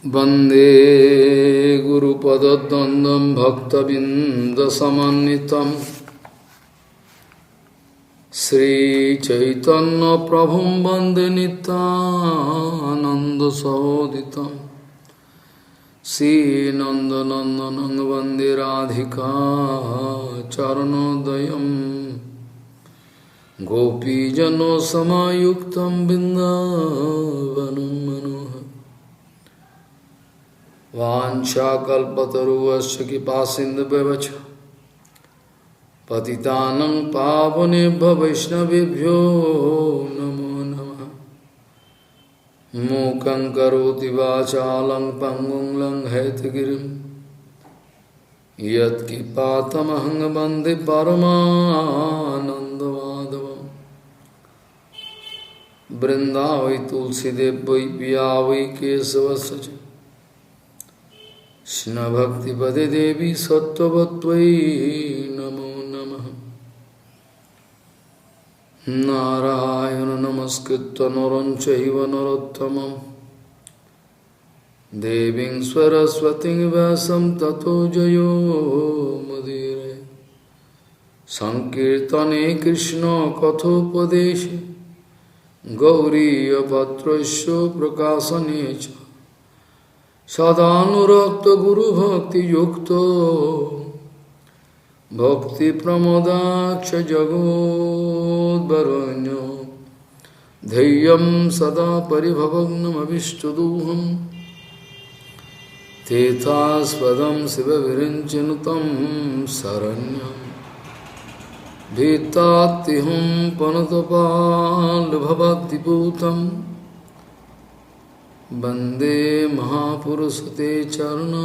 वंदे गुरुपद्वंदं भक्तबिंदसमन्वितं श्रीचैतन्यप्रभुं वन्दे नित्यानन्दसहोदितं श्रीनन्दनन्दनं वन्दे राधिका चरणोदयं गोपीजनसमायुक्तं बिन्दावनं मनोहरम् वाञ्छाकल्पतरुश्च कृपासिन्धुभ्यश्च पतितानं पावनेभ्यो वैष्णवेभ्यो नमो नमः। मूकं करोति वाचालं पङ्गुं लङ्घयितगिरिं यत्कृपातमहं वन्दे परमानन्दमाधवम्। वृन्दावै तुलसीदेव वै पिया वै केशवस्य च कृष्ण भक्तिपदे देवी सत्त्ववत्त्वयि नमो नमः। नारायण नमस्कृत्य नरं चैव नरोत्तमं देवीं सरस्वतीं व्यासं ततो जयो मुदीरये। संकीर्तने कृष्ण कथोपदेशे गौरीयपत्रस्य प्रकाशने च सदानुरक्त गुरु भक्ति युक्तो भक्ति प्रमोदाक्ष जगोद्वरुण्यो धैर्यं सदा परिभवग्नमभिष्टदोहं तीर्थास्पदं शिवविरञ्चनुतं शरण्यं भीतात्तिहं पनुतपाल्भवद्दिपूतं वन्दे महापुरुषते चरणारविन्दं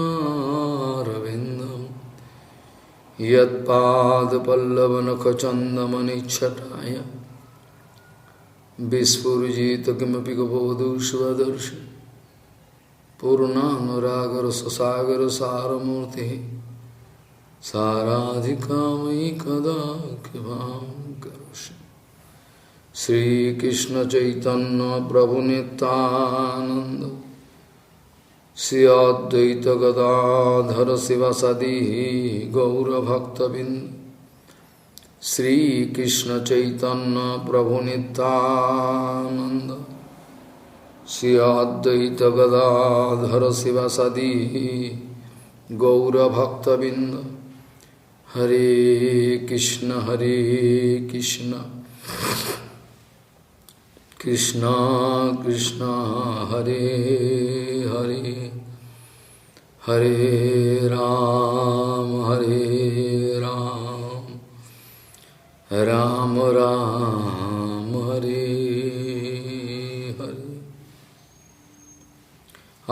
यत्पादपल्लवनखचन्दमनिच्छटाय विस्फुरिजित किमपि गपवधू स्वदर्शि पूर्णानुरागरससागरसारमूर्तिः साराधिकामयि कदा कृपां करोषि। श्री कृष्ण चैतन्य प्रभु नित्यानंद श्री अद्वैत गदाधर शिवासादि गौरभक्तबिंद। श्री कृष्ण चैतन्य प्रभु नित्यानंद श्री अद्वैत गदाधर शिवासादि गौरभक्तबिंद। हरे कृष्ण कृष्णा कृष्णा हरे हरे हरे राम राम राम हरे हरे।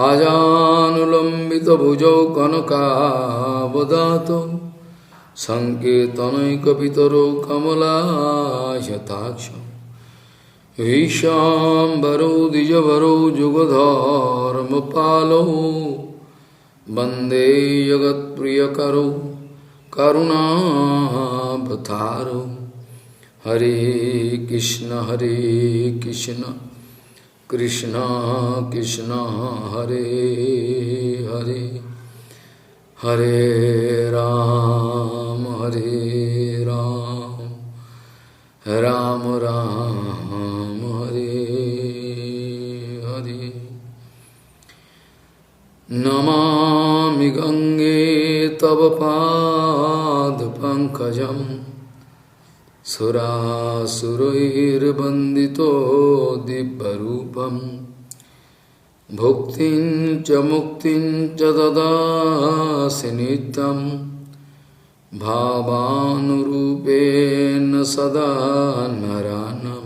आजानुलंबित भुजौ कनकावदातो संकीर्तनैकपितरो कमलायताक्षो विशाम्बरो द्विजवरो जुगधर्मपालो वन्दे जगत्प्रियकरो करुणावतारो। हरे कृष्ण कृष्ण कृष्ण हरे हरे हरे राम राम राम हरे हरे। नमामि गंगे तव पाद पंकजं सुरासुरैर्वन्दितो दिव्यरूपं भुक्तिं च मुक्तिं च ददासि नित्यं भावानुरूपेण सदा नरानं।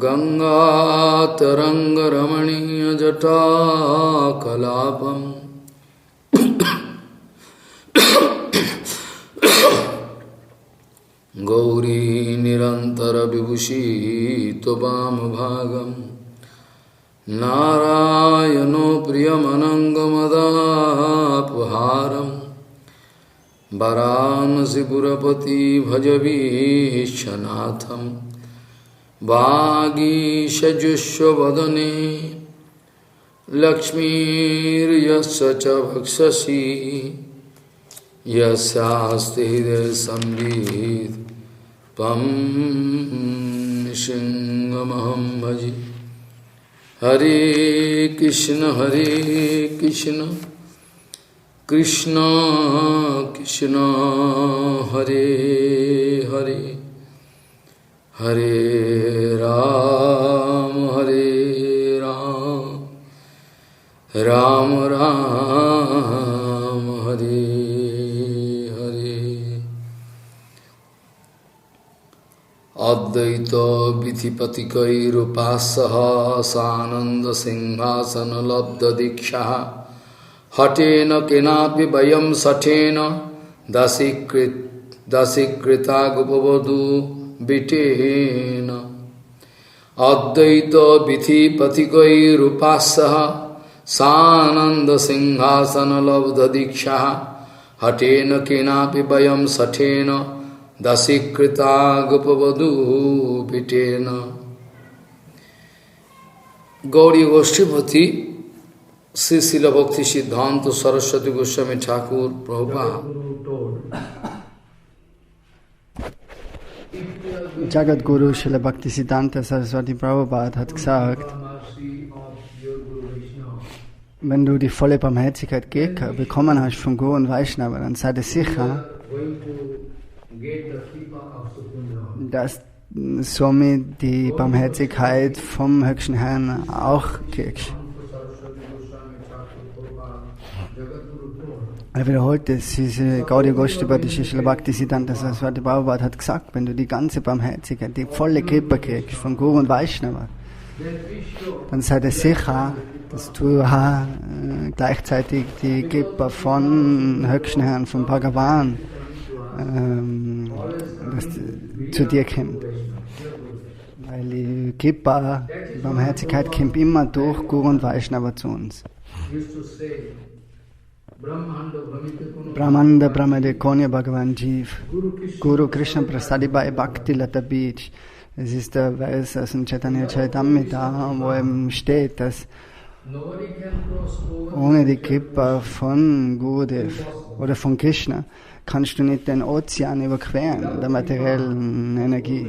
गंगातरंगरमणीयजटाकलापं गौरी निरन्तरविभूषितवामभागं नारायणो प्रियमनङ्गमदापहारं वाराणसीपुरपति भजवीशनाथं वागीशजुष्वदने Lakshmiriyasya cha bhakshasi yasyaste hridaya samrit tvam nishingamaham bhaji. Hare Krishna Krishna Krishna Hare Hare Hare Ram Ram Ram Hare Hare. Advaita Vidhipatikairupassaha Sananda Singhasana Labdha Dikshaha Hatena Kenapi Vayam Satena Dasikrita Gopavadu Bitena. Advaita Vidhipatikairupassaha Sananda Singhasana Labdha Dikshaha Hatena Kenapi Vayam Satena Dasikrita Gopavadu Bitena. Gauriya Goshtipati Sri Srila Bhakti Siddhanta Saraswati Goswami Thakur Prabhupada. Jagadguru Srila Bhakti Siddhanta Saraswati Prabhupada hat gesagt, wenn du die volle Barmherzigkeit bekommen hast vom Guru und Vaishnava, dann sei dir sicher, dass somit die Barmherzigkeit vom höchsten Herrn auch kriegst. Er wiederholt es, diese Gaudiya Goshtipati Srila Bhakti Siddhanta Saraswati Prabhupada hat gesagt, wenn du die ganze Barmherzigkeit, die volle Kripa kriegst von Guru und Vaishnava, dann sei dir sicher, dass du gleichzeitig die Kripa von höchsten Herrn, von Bhagavan, zu dir kommt. Weil die Kripa, die Barmherzigkeit kommt immer durch Guru und Vaishnava zu uns. Brahmanda Brahmade Konya Bhagavan Jeev Guru Krishna Prasadi Bhai Bhakti Lata Beach. Es ist der Vers aus dem Chaitanya Charitamrita, wo eben steht, dass ohne die Kripa von Gurudev oder von Krishna kannst du nicht den Ozean überqueren, der materiellen Energie.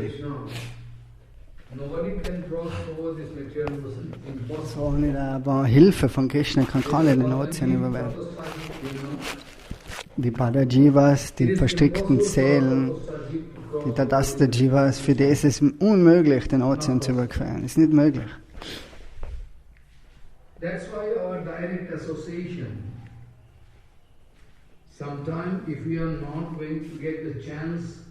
So, ohne die Hilfe von Krishna kann keiner den Ozean überqueren. Die Pada-Jivas, die verstrickten Seelen, die Tadasta-Jivas, für die ist es unmöglich, den Ozean zu überqueren. Es ist nicht möglich. That's why our direct association. Sometimes, if we are not going to get the chance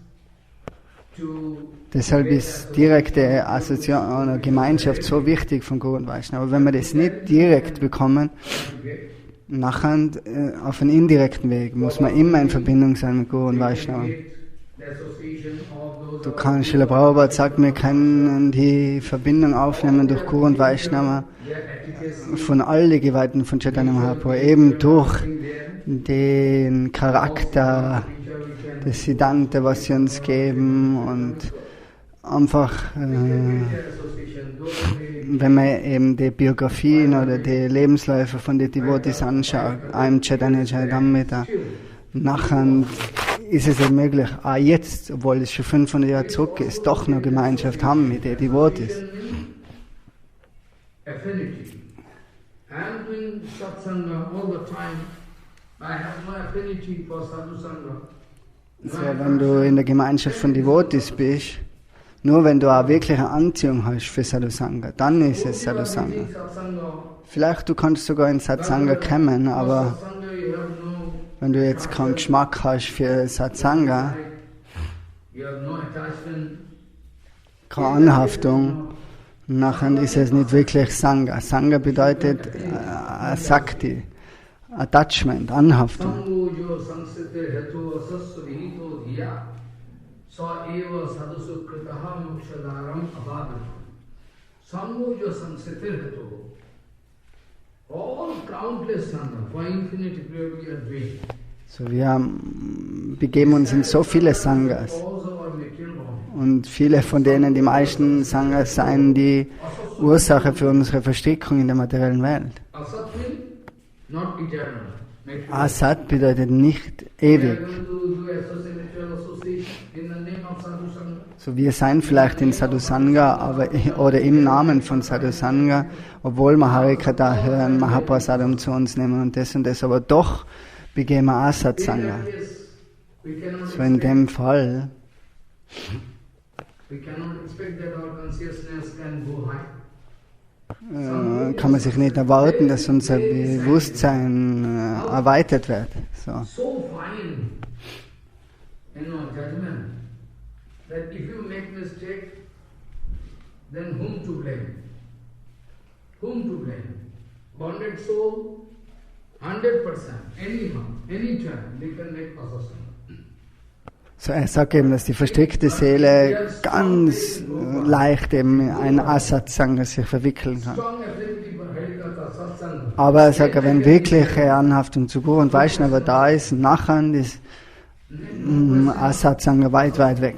to. Deshalb ist direkte Assoziation oder Gemeinschaft so wichtig von Guru und Vaishnava. Aber wenn wir das nicht direkt bekommen, nachher auf einen indirekten Weg muss man immer in Verbindung sein mit Guru und Vaishnava. Du kannst, Srila Prabhupada sagt, wir können die Verbindung aufnehmen durch Guru und Vaishnava von allen Geweihten von Chaitanya Mahaprabhu, eben durch den Charakter des Siddhanta, was sie uns geben, und einfach, wenn man eben die Biografien oder die Lebensläufe von den Devotees anschaut, einem Chaitanya Charitamrita, nachher ist es eben möglich, auch jetzt, obwohl es schon 500 Jahre zurück ist, doch noch Gemeinschaft haben mit den Devotees. So, wenn du in der Gemeinschaft von Devotees bist, nur wenn du auch wirklich eine Anziehung hast für Sadhusanga, dann ist es Sadhusanga. Vielleicht du kannst sogar in Satsanga kommen, aber wenn du jetzt keinen Geschmack hast für Satsanga, keine Anhaftung, nachher ist es nicht wirklich Sangha. Sangha bedeutet Sakti, Attachment, Anhaftung. So, wir begeben uns in so viele Sanghas. Und viele von denen, die meisten Sanghas sein, die Ursache für unsere Verstrickung in der materiellen Welt. Asat means not eternal. Asat bedeutet nicht ewig. So wir seien vielleicht in Sadhusanga oder im Namen von Sadhusanga, obwohl wir Harikatha hören, Mahaprasadam zu uns nehmen und das, aber doch begehen wir Asatsanga. So in dem Fall kann man sich nicht erwarten, dass unser Bewusstsein erweitert wird. So. That if you make mistake, then whom to blame? Whom to blame? Bonded soul, 100%, anytime, they can make asasana. So, er sagt eben, dass die verstrickte Seele ganz leicht eben ein Asatsanga sich verwickeln kann. Aber er sagt, wenn wirkliche Anhaftung zu Guru und Vaishnava da ist, nachher ist Asatsanga weit weg.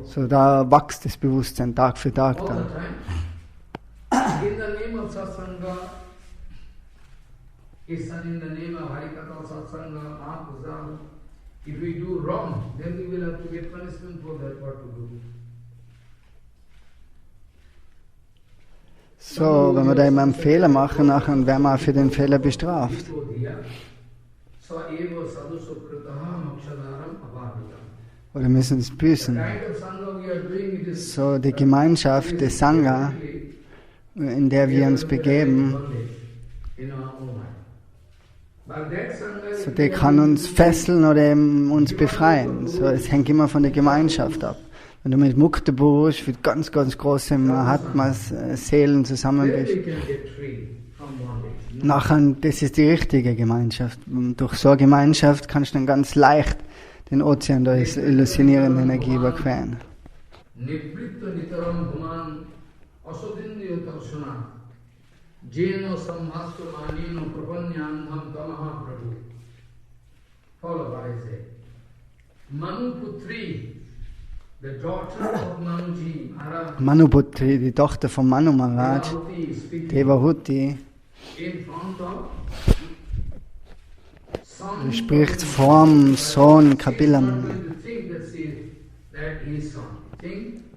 So, da wächst das Bewusstsein Tag für Tag dann. In the name of Satsanga, is in the name of Harikatha, Satsanga, Mahaprasad. If we do wrong, then we will have to get punishment for that, what to do. So, wenn wir da immer einen Fehler machen, nachher werden wir für den Fehler bestraft. Oder müssen es büßen. So, die Gemeinschaft des Sangha, in der wir uns begeben, so die kann uns fesseln oder eben uns befreien. So, es hängt immer von der Gemeinschaft ab. Wenn du mit Mukta Purush, mit ganz großem Mahatmas Seelen zusammen bist, nachher, das ist die richtige Gemeinschaft. Und durch so eine Gemeinschaft kannst du dann ganz leicht den Ozean der illusionierenden Energie überqueren. Manuputri, die Tochter von Manu Maharaj, Devahuti, sie spricht vom Sohn Kapila Muni.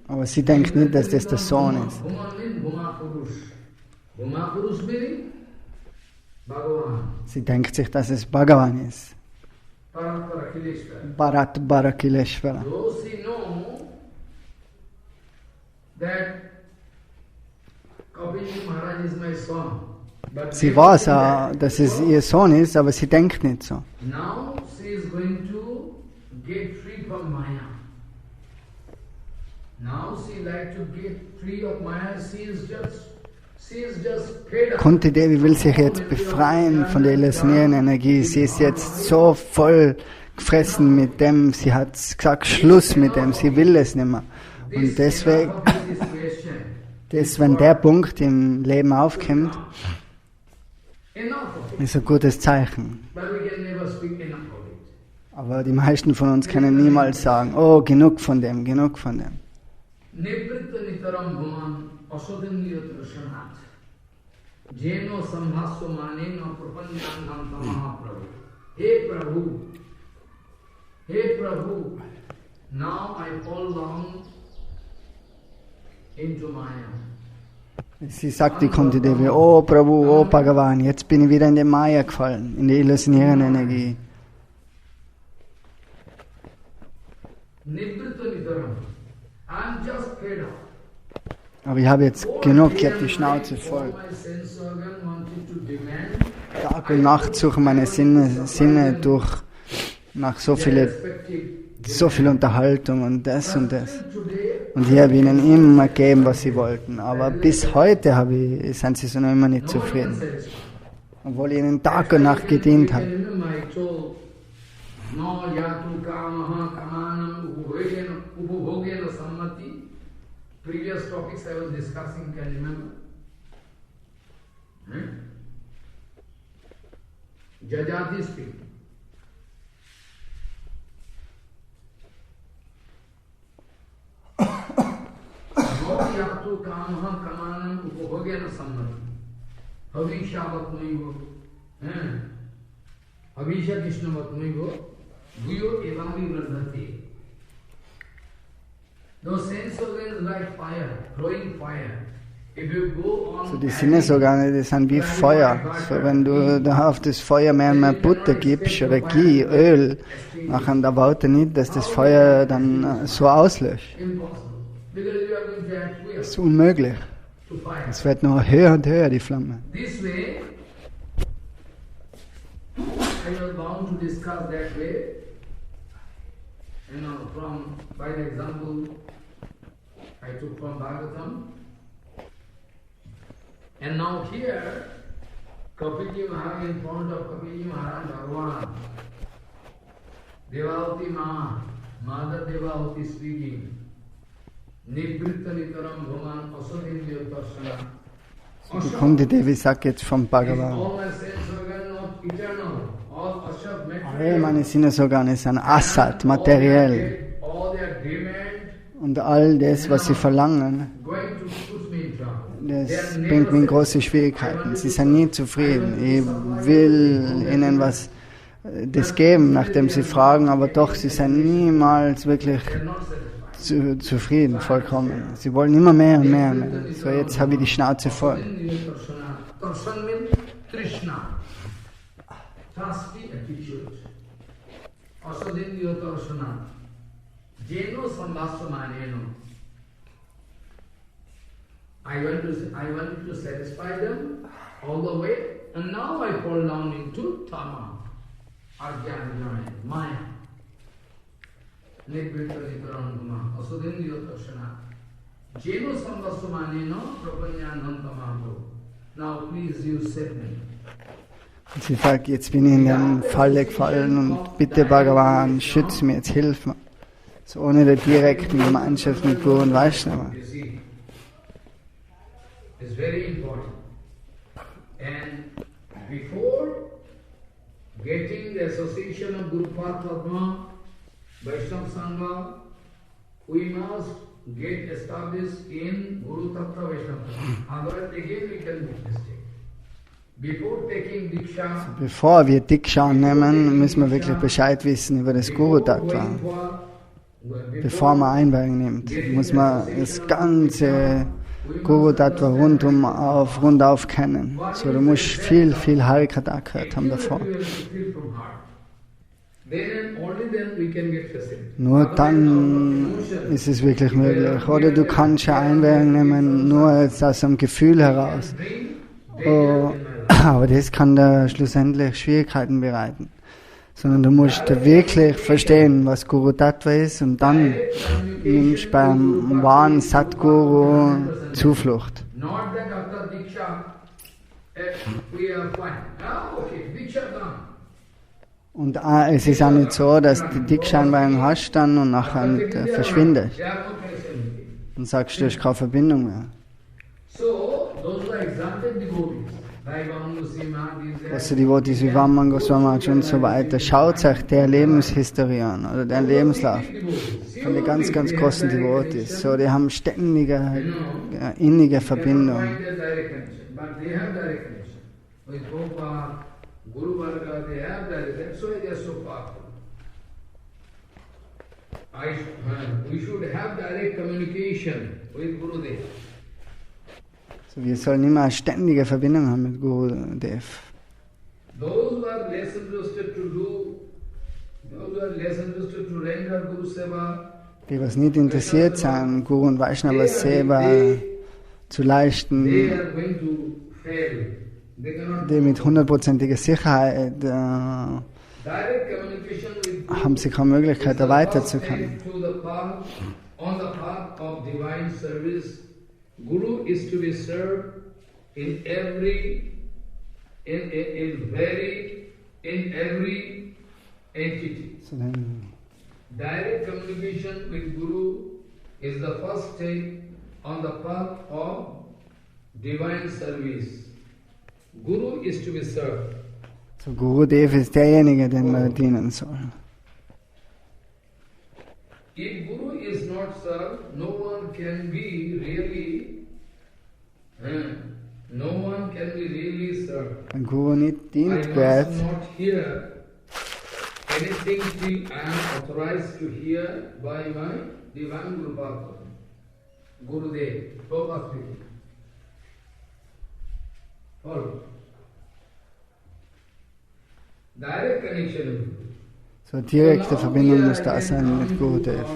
Aber sie denkt nicht, dass das der Sohn ist. Sie denkt sich, dass es Bhagavan ist. Bharat Bharakileshvara. Sie weiß, dass es ihr Sohn ist, aber sie denkt nicht so. Kunti Devi will sich jetzt befreien von der illusionierenden Energie. Sie ist jetzt so voll gefressen mit dem, sie hat gesagt, Schluss mit dem, sie will es nicht mehr. Und deswegen, wenn der Punkt im Leben aufkommt, ist ein gutes Zeichen. Aber die meisten von uns können niemals sagen, oh, genug von dem, genug von dem. Hey Prabhu, now I fall down into Maya. Sie sagt die Kunti Devi, oh Prabhu, oh Bhagavan, jetzt bin ich wieder in die Maya gefallen, in die illusionierende Energie. Aber ich habe jetzt genug, ich habe die Schnauze voll. Tag und Nacht suchen meine Sinne durch nach so viel Unterhaltung und das. Und ich habe ihnen immer gegeben, was sie wollten. Aber bis heute sind sie so noch immer nicht zufrieden. Obwohl ich ihnen Tag und Nacht gedient habe. Previous topics I was discussing, can you remember? Jajati speaking. Natu kamaha kamanam upabhagena sammati. Havisha vatmaivo. Havisha Krishna vatmaivo. Guyo evami vradhati. Those sense organs like fire, glowing fire. So die Sinnesorgane, die sind wie Feuer. So wenn du da auf das Feuer mehr und mehr Butter gibst oder Ghee, Öl, dann erwarte nicht, dass das Feuer dann so auslöscht. Das ist unmöglich. Es wird nur höher und höher, die Flamme. I took from Bhagavatam. And now here, Kapilji Maharaj, in front of Kapilji Maharaj Bhagavan, Devavati Ma, Mother Devavati speaking, Nivritta Nitaram Bhaman Asadindya Darsana. So bekommt die Devi sagt jetzt vom Bhagavan. Alle meine Sinnesorgane sind Asat, materiell. Und all das, was sie verlangen, das bringt mir große Schwierigkeiten. Sie sind nie zufrieden. Ich will ihnen was das geben, nachdem sie fragen, aber doch, sie sind niemals wirklich zufrieden, vollkommen. Sie wollen immer mehr und mehr und mehr. So, jetzt habe ich die Schnauze voll. I wanted to satisfy them all the way, and now I fall down into Tama, Ajnana, Maya. Nirvita Nitaranuma, Asudindya Darshana. Jeno Sambhasumaneno, Prapanyanantamato. Now please you save me. Sie sagt, jetzt bin ich in den Falle gefallen und bitte Bhagavan, schütze mich, jetzt hilf mir. So ohne der direkten Gemeinschaft mit Guru und Vaishnava. It's very important. And before getting the association of Guru Padma, Vaishnava Sangha, we must get established in Guru Tattva Vaishnava Tattva. Otherwise again we can make mistake. Before taking Diksha, bevor wir Diksha nehmen, müssen wir wirklich Bescheid wissen über das Guru Tattva. Bevor man Einweihung nimmt, muss man das ganze Guru Tattva rundauf kennen. So, du musst viel Harikatha gehört haben davor. Nur dann ist es wirklich möglich. Oder du kannst ja Einweihung nehmen, nur jetzt aus einem Gefühl heraus. Oh, aber das kann da schlussendlich Schwierigkeiten bereiten. Sondern du musst wirklich verstehen, was Guru Tattva ist, und dann nimmst du beim wahren Satguru Zuflucht. Und es ist auch nicht so, dass du die Diksha-Einweihung hast dann und nachher verschwindest. Und sagst, du hast keine Verbindung mehr. Also die Devotees wie Vamman Goswami und so weiter, schaut euch der Lebenshistorie an oder der Lebenslauf von den ganz großen Devotees. So, die haben ständige, innige Verbindung. So, wir sollen immer eine ständige Verbindung haben mit Gurudev. Die, was nicht interessiert sind, Guru und Vaishnava Seva zu leisten, die mit 100%iger Sicherheit haben sie keine Möglichkeit, da weiterzukommen. Guru is to be served in every entity. So then, direct communication with Guru is the first step on the path of divine service. Guru is to be served. So Gurudev ist derjenige, den man dienen soll. If Guru is not served, no one can be really No one can be really served. Ein Guru nicht I dient must wird, not hear anything till I am authorized to hear by my divine Guru Bhagavad. Gurudev, Prabhupada speaking. Follow. Direct connection with Guru. so direkte Verbindung muss da sein mit Gurudev.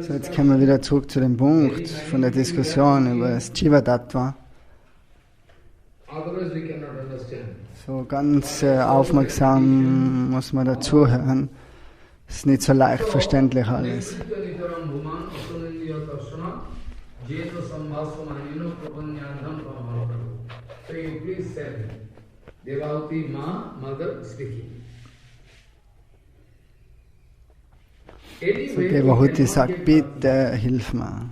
So, jetzt kommen wir wieder zurück zu dem Punkt von der Diskussion über das Jiva-Tattva. So ganz aufmerksam muss man dazuhören. Es ist nicht so leicht verständlich alles. So Devahuti sagt, bitte hilf mir.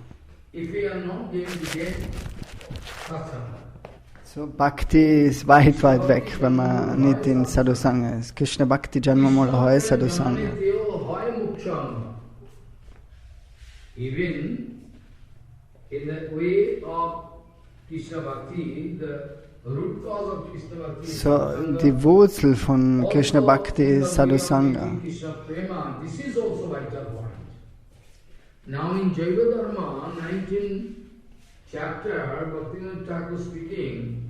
So Bhakti ist weit, weit weg, wenn man nicht in Sadhusanga ist. Krishna Bhakti Janmamula Hoy Sadhusanga. Even in the way of Krishna Bhakti, the root cause of Krishna Bhakti is So die Wurzel von Krishna Bhakti ist Sadhusanga. Krishna Prema. This is also vital point. Now in Jaiva Dharma, 19th chapter, Bhaktivinoda Thakur speaking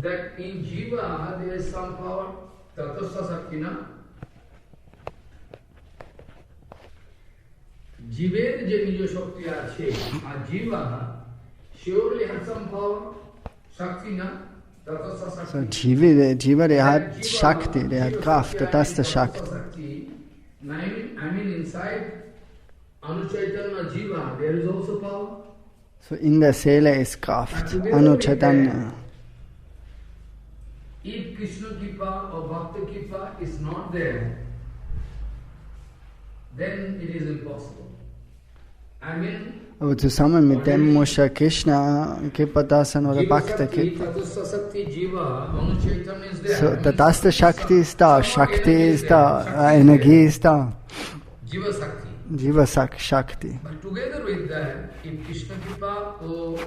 that in Jiva there is some power, Tatastha Saktina. জীবের যে নিজ শক্তি আছে আর জীবা surely has some power, Shakti na, Tatastha So Shakti. Jiva, der hat Shakti, der hat Kraft, das ist der Shakti. I mean inside Anuchaitanya Jiva there is also power. So in der Seele ist Kraft, Anu Chaitanya. If Krishna Kripa or Bhakta Kripa is not there, then it is impossible. I mean, Aber zusammen mit dem muss ja Krishna Kripa da sein oder Bhakta Kripa. So, der Taste Shakti ist da, Shakti ist da, Energie ist da. Jiva Shakti. But together with that, if Krishna Kripa or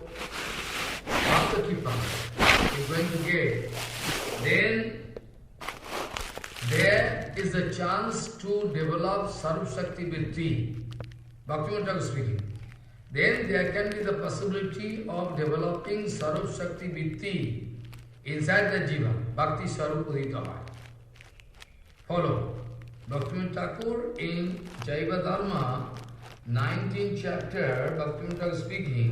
Bhakta Kripa is going to get, then there is a chance to develop Sarup Shakti Vritti. Bhaktivinoda Thakur speaking. Then there can be the possibility of developing Sarup Shakti Vritti inside the Jiva, Bhakti Sarup Udita. Follow. Bhaktivinoda Thakur in Jaiva Dharma, 19th chapter, Bhaktivinoda Thakur speaking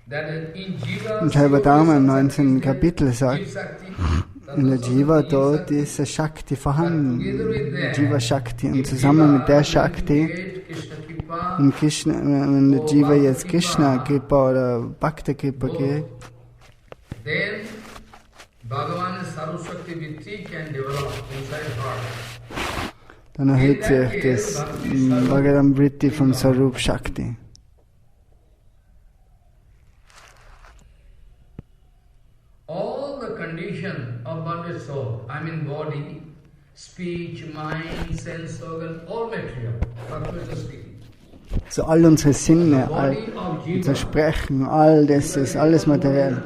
that in Jiva, Jaiva Dharma im 19. Kapitel sagt, Shakti, in der Jiva dort ist Shakti vorhanden, Jiva Shakti. Und zusammen mit der Shakti, in Krishna, wenn der Jiva jetzt Krishna Kripa oder Bhakta Kripa geht, then Bhagavan's Sarup Shakti Vritti can develop inside her. dann erhöht sich das Bhagavan Vritti vom Sarup Shakti. All the condition of bonded soul, I mean body, speech, mind, sense organ, all material, Bhaktivinoda speaking. So all unsere Sinne, all unser Sprechen, all das ist alles materiell.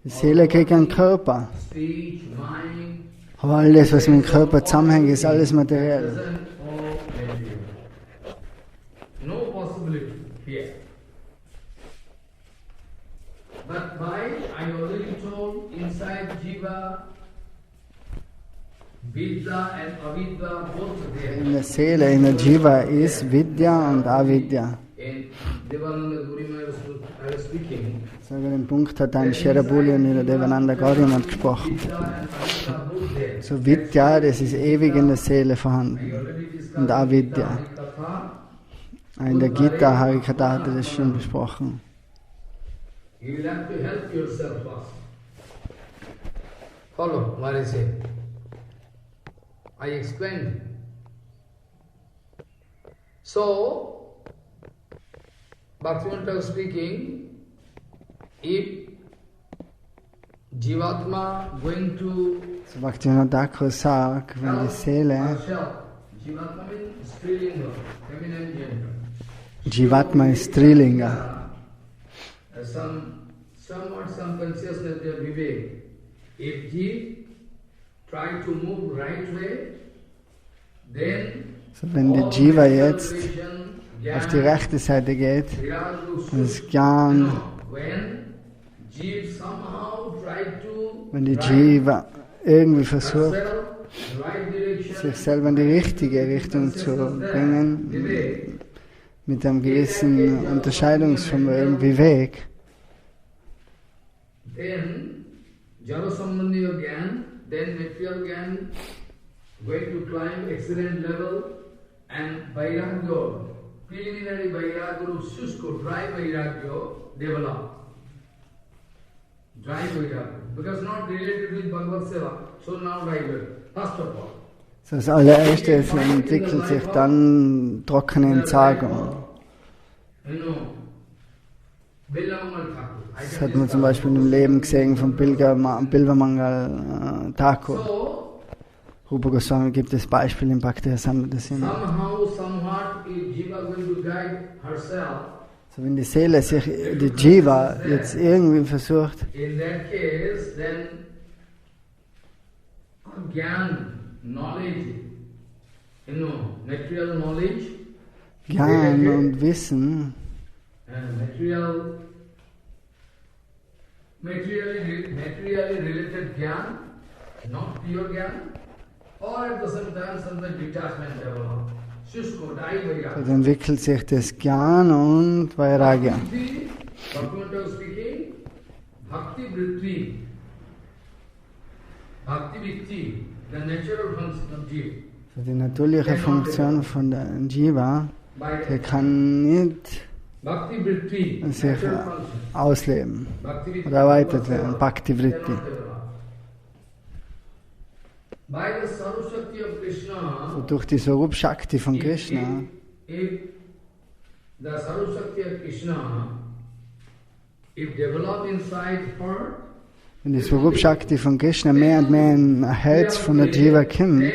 Die Seele kriegt einen Körper, Speech, mind, aber all das, was mit dem Körper zusammenhängt, ist alles materiell. present, all material. No possibility here. But by, I already told, inside Jiva, Vidya and Avidya, both are there. In der Seele, in der Jiva ist Vidya und Avidya. In Devananda Gurima, I was speaking. So über den Punkt hat ein Sherabuli und der Devananda Gaurimat gesprochen. Vidya and Avidya both there. So Vidya, das ist ewig in der Seele I vorhanden. already discussed Und Avidya. Harikatha. In der Gita Harikatha hat er das schon besprochen. You will have to help yourself first. Follow what I say. I explained. So, Bhaktivinoda Thakur speaking, if Jivatma going to So Bhaktivinoda Thakur sagt, wenn die Seele herself, Jivatma means Strilinga, feminine gender. Jivatma ist Strilinga. Some consciousness of Vivek. If Jeev try to move right way, then so, wenn die Jiva jetzt auf die rechte Seite geht, das Gyan, wenn die Jiva irgendwie versucht, sich selber in die richtige Richtung zu bringen, mit einem gewissen Unterscheidungsvermögen, Vivek, then Jarasambandhiya Gyan, then material Gyan, going to climb excellent level, and Vairagya, preliminary Vairagya, Shusko, dry Vairagya, develop. Dry Vairagya, because not related with Bhagavad Seva, so now dry Vairagya, first of all. Das allererste ist, entwickelt sich dann trockene Entsagung. Das hat man zum Beispiel im Leben gesehen von Bilvamangal Thakur. Rupa Goswami gibt es Beispiele im Bhakti-Rasamrita Sindhu. So, wenn die Seele sich, die Jiva, jetzt irgendwie versucht, Gyan und Wissen, materially related Gyan, not pure Gyan, or at the same time some detachment develop. Shushko, dry Vairagya. So entwickelt sich das Gyan und Vairagya. Bhakti speaking, Bhakti Vritti, Bhakti Vritti, the natural function of Jiva. So die natürliche Funktion von der Jiva, die kann nicht sich ausleben oder erweitert werden. Bhakti Vritti. So durch die Sarup Shakti von Krishna, wenn die Sarup Shakti von Krishna mehr und mehr in ein Herz von der Jiva kommt,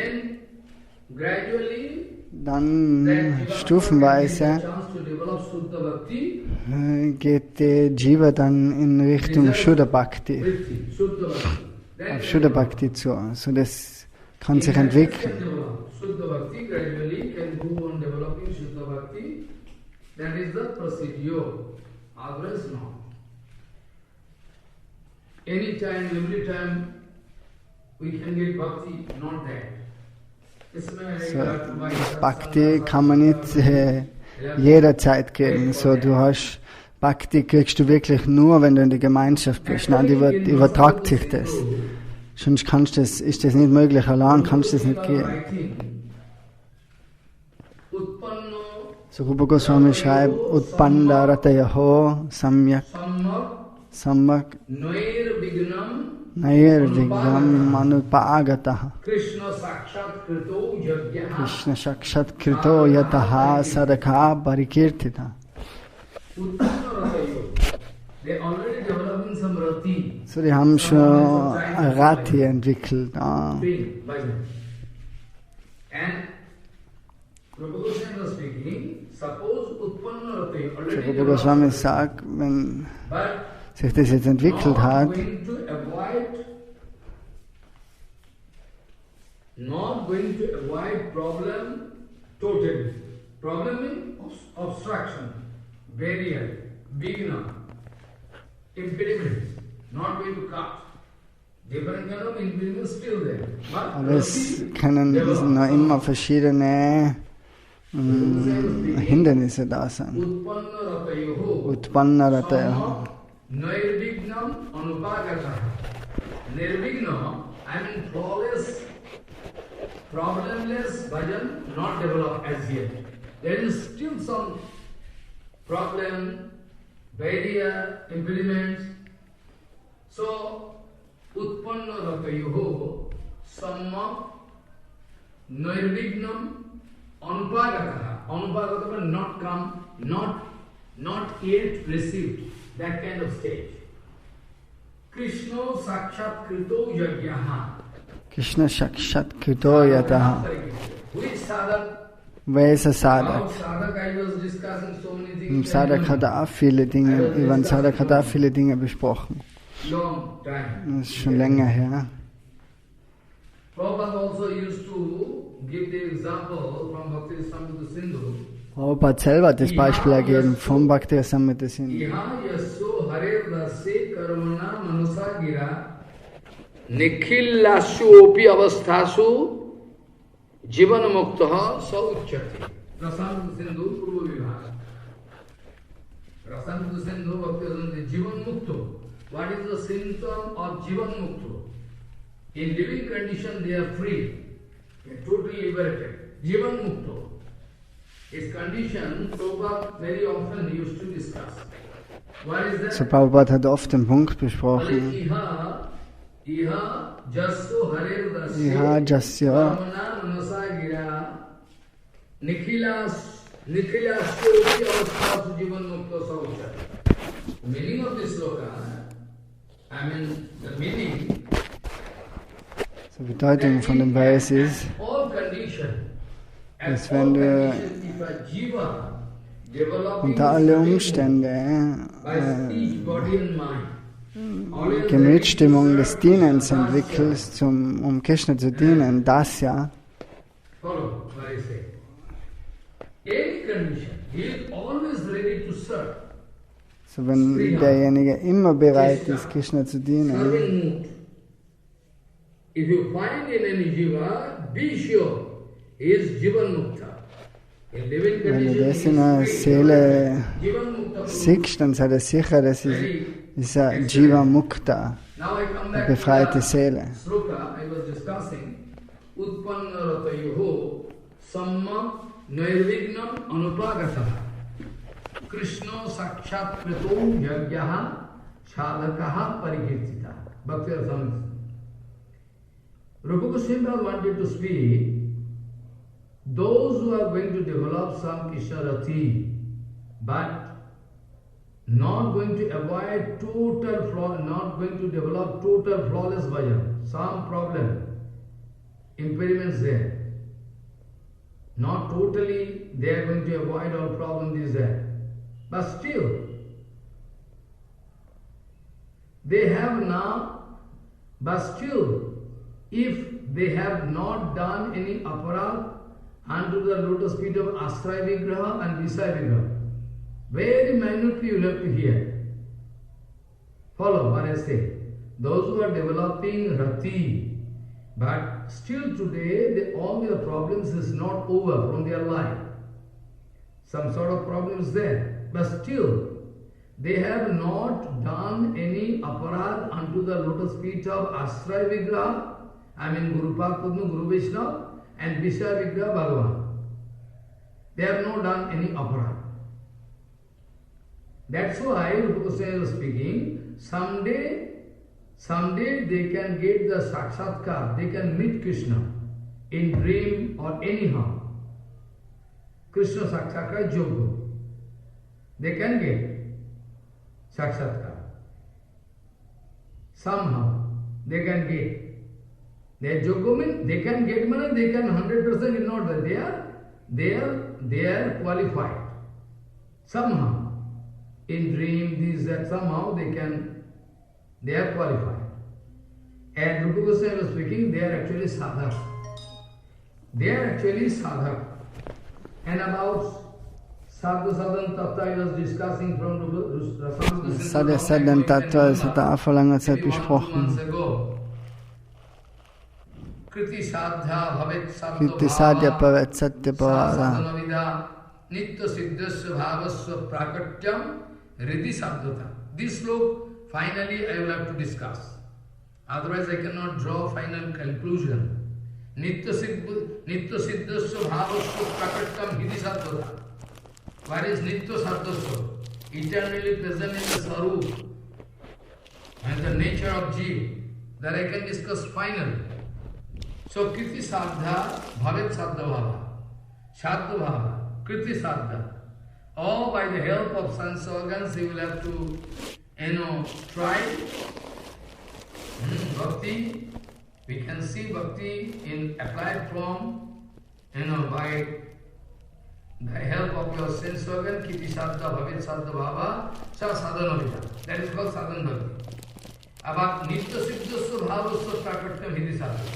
dann stufenweise geht die Jiva dann in Richtung Shuddha Bhakti, auf Shuddha Bhakti zu. So das kann sich entwickeln. Anytime, every time we can get bhakti, not that. So, Bhakti kann man nicht jederzeit kriegen. So, du hast Bhakti kriegst du wirklich nur, wenn du in der Gemeinschaft bist. Nein, übertragt sich das. Sonst ist das nicht möglich. Allein kannst du das nicht geben. So, Rupa Goswami schreibt, Utpanna Ratayaho Samyak Samyak Nair Vignam Manupagataha Krishna Sakshat Krito Yataha Sadaka Parikirtita. So, die haben schon Rati entwickelt. Ah. Rupa Goswami sagt, wenn sich das jetzt entwickelt hat, not going to avoid problem totally. Problem means obstruction, barrier, beginner, impediment, not going to cut. Different kind of impediment still there. Aber es können noch immer verschiedene Hindernisse da sein. Utpanna Ratayaho. Nirvignam anupagataha. Nirvigna, I mean flawless, problemless bhajan, not developed as yet. There is still some problem, barrier, impediments. So, utpanna ratayoho samma nirvignam anupagataha. Anupagataha, not come, not yet received. That kind of stage. Krishna Sakshat Krito Yajyaha. Krishna Sakshat Krito Yajyaha. Which sadhak wer ist ein Sadhak? About Sadhak I was discussing so many Im things. Sadhak hat er auch viele Dinge, über den Sadhak hat er auch viele Dinge besprochen. Long time. Das ist schon länger her. Prabhupada also used to give the example from Bhakti-rasamrita Sindhu. Prabhupada selber hat das Beispiel ergeben vom Bhakti-rasamrita Sindhu. Iha yasso harer dase karmana manusa gira nikhillashu opi avasthasu jivan muktaha sa uchyati. Rasamrita Sindhu Purva Vibhaga. Rasamrita Sindhu Bhakti-rasamrita Jivan Mukto. What is the symptom of Jivan Mukto? In living condition they are free, they are totally liberated. Jivan Mukto. Its condition, Prabhupada very often used to discuss. What is that? So Prabhupada hat oft den Punkt besprochen. Iha jasso harer dasya Iha jasya Ramana manasa gira nikhilasya upi avasthasu jivan mukta saucha. The meaning of this sloka, I mean the meaning, Die Bedeutung von dem Vers ist, dass wenn du unter alle Umstände Gemütsstimmung des Dienens entwickelst, um Krishna zu dienen, das ja, so wenn derjenige immer bereit ist, Krishna zu dienen, if you find in any jiva, be sure he is jivan mukta. Wenn du das in der Seele siehst, dann sei dir sicher, das ist ein Jiva Mukta, eine befreite Seele. Krishna sakshat kritom yagyaha sadhakaha parikirtita. Bhakti Rasamrita. Rupa Goswami wanted to speak, those who are going to develop some Krishna Rati, but not going to avoid not going to develop total flawless bhajan, some problem, impediments there. Not totally, they are going to avoid all problems there. But still, they have now, but still, if they have not done any aparad unto the lotus feet of Ashraya Vigraha and Visaya Vigraha, very minutely you have to hear. Follow what I say. Those who are developing Rati, but still today all their problems is not over from their life. Some sort of problems there, but still they have not done any aparad unto the lotus feet of Ashraya Vigraha, I mean Guru Padma, Guru Vaishnava and Visaya Vigraha Bhagavan. They have not done any aparad. That's why Rupa Goswami was speaking, someday they can get the Sakshatkar, they can meet Krishna in dream or anyhow. Krishna Sakshatkar Yoga. They can get Sakshatkar. Somehow they can get. Their yoga means they can get money, they can 100% in order. They are qualified. Somehow. In dream, this, that, somehow they are qualified. And Rupa Goswami was speaking, they are actually sadhak. They are actually sadhak. And about Sadhu Sadhan Tattva, I was discussing from Rasamrita Sadhu Sadhan Tattva, das hat er auch vor langer Zeit besprochen. Kriti Sadhya Bhavet Satya Bhavara. Nitya Siddhasya Bhavasya Prakatyam Riddhi Sabdhata. This slok, finally I will have to discuss. Otherwise I cannot draw final conclusion. Nitya Siddhasya Bhavasya Prakatyam Riddhi Sabdhata. What is Nitya Sabdhasya? Eternally present in the Sarup and the nature of Jeev. That I can discuss finally. So Kriti Sadhya Bhavet Sadhya Bhava. Sadhya Bhava. Kriti Sadhya. Or by the help of sense organs, you will have to, try bhakti. We can see bhakti in applied form, by the help of your sense organ, kiti sadha bhavit sadha bhava, sa sadhana vida. That is called sadhana bhakti. About nitya siddhasya bhavasya prakatya vidhi sadhana.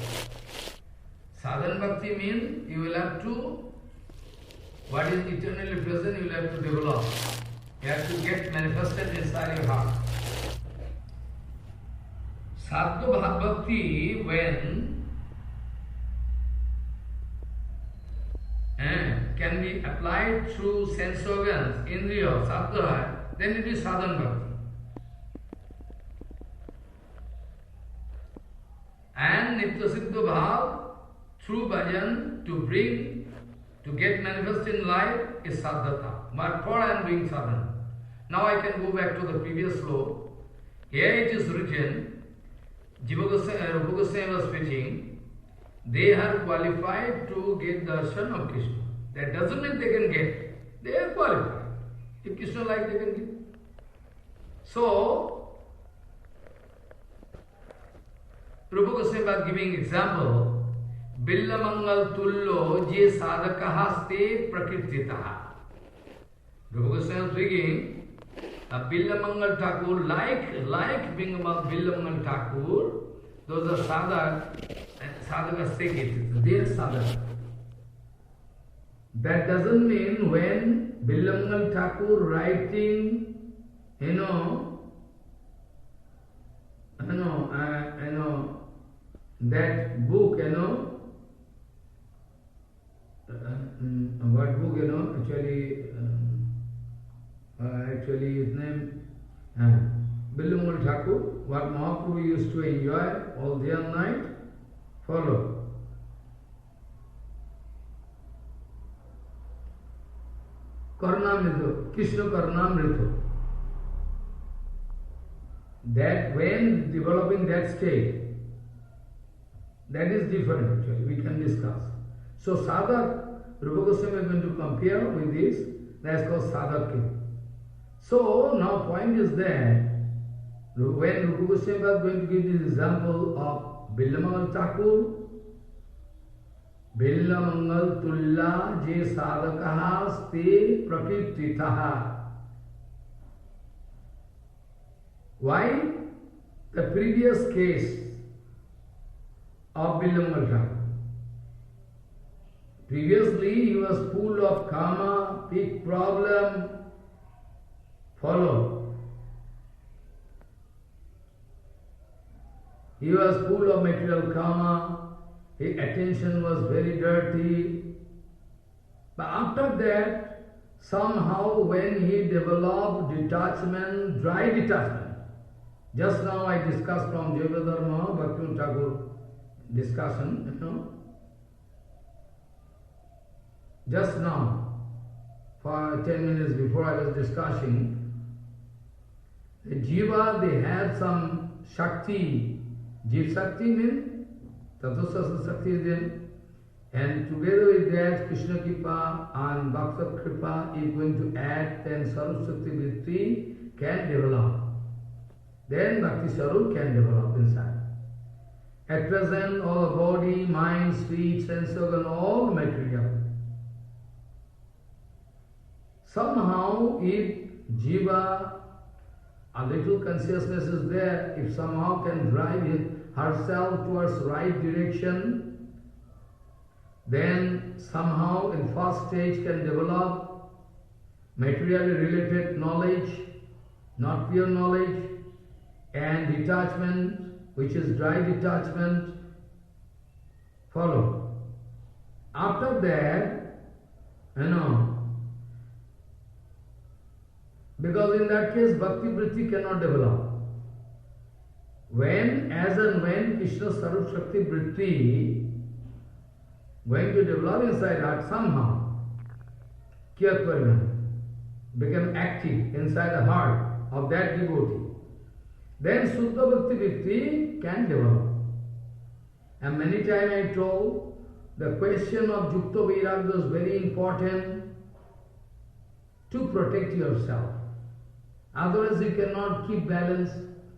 Sadhana bhakti means you will have to, what is eternally present, you will have to develop. You have to get manifested inside your heart. Sadhana bhakti, when can be applied through sense organs, indriya, sadhana, then it is sadhana bhakti. And nitya siddha bhav, through bhajan, to get manifest in life is sadhata. But for I am doing sadhana. Now I can go back to the previous flow. Here it is written, Jiva Goswami, Rupa Goswami was speaking, they are qualified to get darshan of Krishna. That doesn't mean they can get. They are qualified. If Krishna like, they can get. So, Rupa Goswami was giving example, Billa Mangal Tullo Je Sadaka Haste Prakirtitaha. Rupa Goswami was speaking, Billa Mangal Thakur, like being about Billa Mangal Thakur, those are sadhaka stekit, they are sadhaka. That doesn't mean when Billa Mangal Thakur writing, that book, what book, actually his name, Billa Mangal Thakur, what Mahaprabhu used to enjoy all day and night, follow. Karnamrita, Krishna Karnamrita. That when developing that state, that is different actually, we can discuss. So sadhak, Rupa Goswami is going to compare with this, that is called sadhak. So now point is that, when Rupa Goswami was going to give this example of Billa Mangal Thakur, Billa Mangal Tulla Je Sadakaha Ste Prakirtitaha. Why? The previous case of Billa Mangal Thakur. Previously he was full of karma, big problem, follow. He was full of material karma, his attention was very dirty. But after that, somehow when he developed detachment, dry detachment, just now I discussed from Jayavadharma, Bhaktivinoda Thakur discussion, just now, for 10 minutes before I was discussing, the Jiva, they had some Shakti. Jiva Shakti means Tattva Shakti is there. And together with that, Krishna Kripa and Bhakta Kripa is going to add, then Sarup Shakti Vritti can develop. Then Bhakti Sarup can develop inside. At present, all the body, mind, speech, sense organ, all material. Somehow, if Jiva, a little consciousness is there, if somehow can drive herself towards right direction, then somehow in first stage can develop materially related knowledge, not pure knowledge, and detachment, which is dry detachment, follow. After that, because in that case Bhakti Vritti cannot develop. When, as and when Krishna Sarup Shakti Vritti going to develop inside heart somehow, Kiyat Parinam, become active inside the heart of that devotee, then Suddha Bhakti Vritti can develop. And many times I told, the question of Yukta Vairagya is very important to protect yourself. Otherwise you cannot keep balance.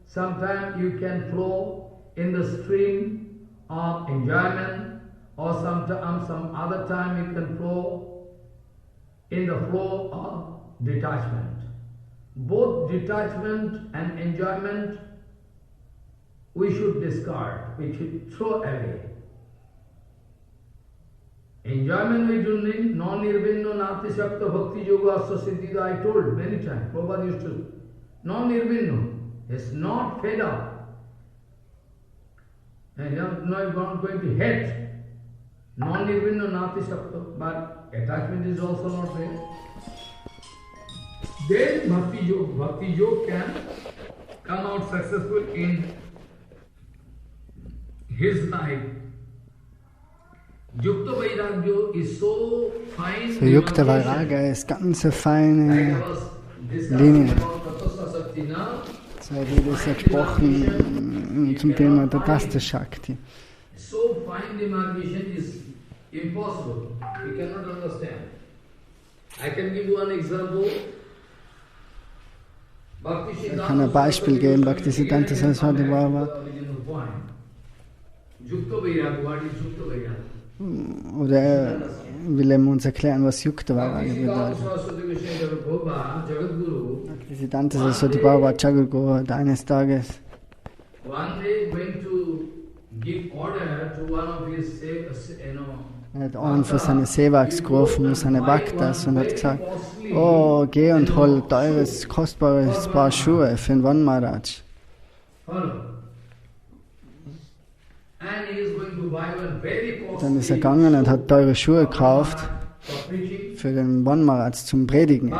Sometimes you can flow in the stream of enjoyment, or some other time you can flow in the flow of detachment. Both detachment and enjoyment we should discard, we should throw away. Enjoyment we do need, non-nirvinno nati shakta bhakti yoga asa siddhida, I told many times, Prabhupada used to, non-nirvinno, is not fed up. And now I'm not going to hate. Non-nirvinno nati shakta, but attachment is also not there. Then bhakti yoga can come out successful in his life. Yukta Vairagya is so fine. So Yukta Vairagya ist ganz eine feine Linie. So wie das gesprochen zum Thema der Tasta Shakti. So fine demarcation is impossible. We cannot understand. I can give you an example. Ich kann ein Beispiel geben, Bhaktisiddhanta Saraswati Baba. Oder er will uns erklären, was Yukta Vairagya bedeutet. Bhaktisiddhanta Saraswati Baba Jagadguru hat eines Tages er hat einen von seinen Sevaks gerufen, seine Bhaktas, und hat gesagt, oh, geh und hol teures, kostbares Paar Schuhe für den Van Maharaj. Dann ist er gegangen und hat teure Schuhe gekauft für den Van Maharaj zum Predigen.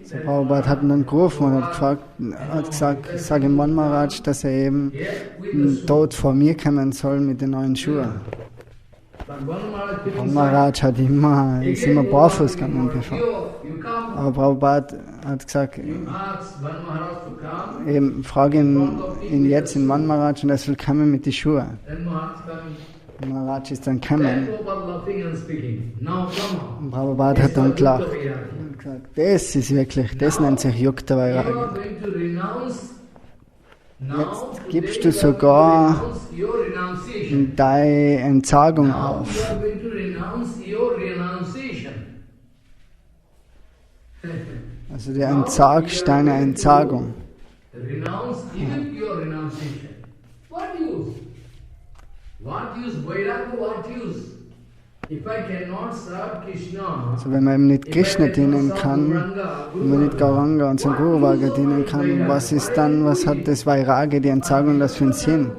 So, Prabhupada hat ihn dann gerufen und hat gesagt, ich sage dem Van Maharaj, dass er eben dort vor mir kommen soll mit den neuen Schuhen. Van Maharaj ist immer barfuß gegangen bevor. Aber Prabhupada hat gesagt, eben, frage ihn jetzt in Van Maharaj und er soll kommen mit den Schuhen. Maharaj ist dann gekommen. Und Prabhupada hat dann gelacht. Und gesagt, das ist wirklich, das nennt sich Yukta Vairagya. Jetzt gibst du sogar deine Entsagung auf. Also du entsagst deine Entsagung. Also wenn man eben nicht Krishna dienen kann, wenn man nicht Gauranga und sein Guru Varga dienen kann, was hat das Vairagya, die Entsagung, das für einen Sinn?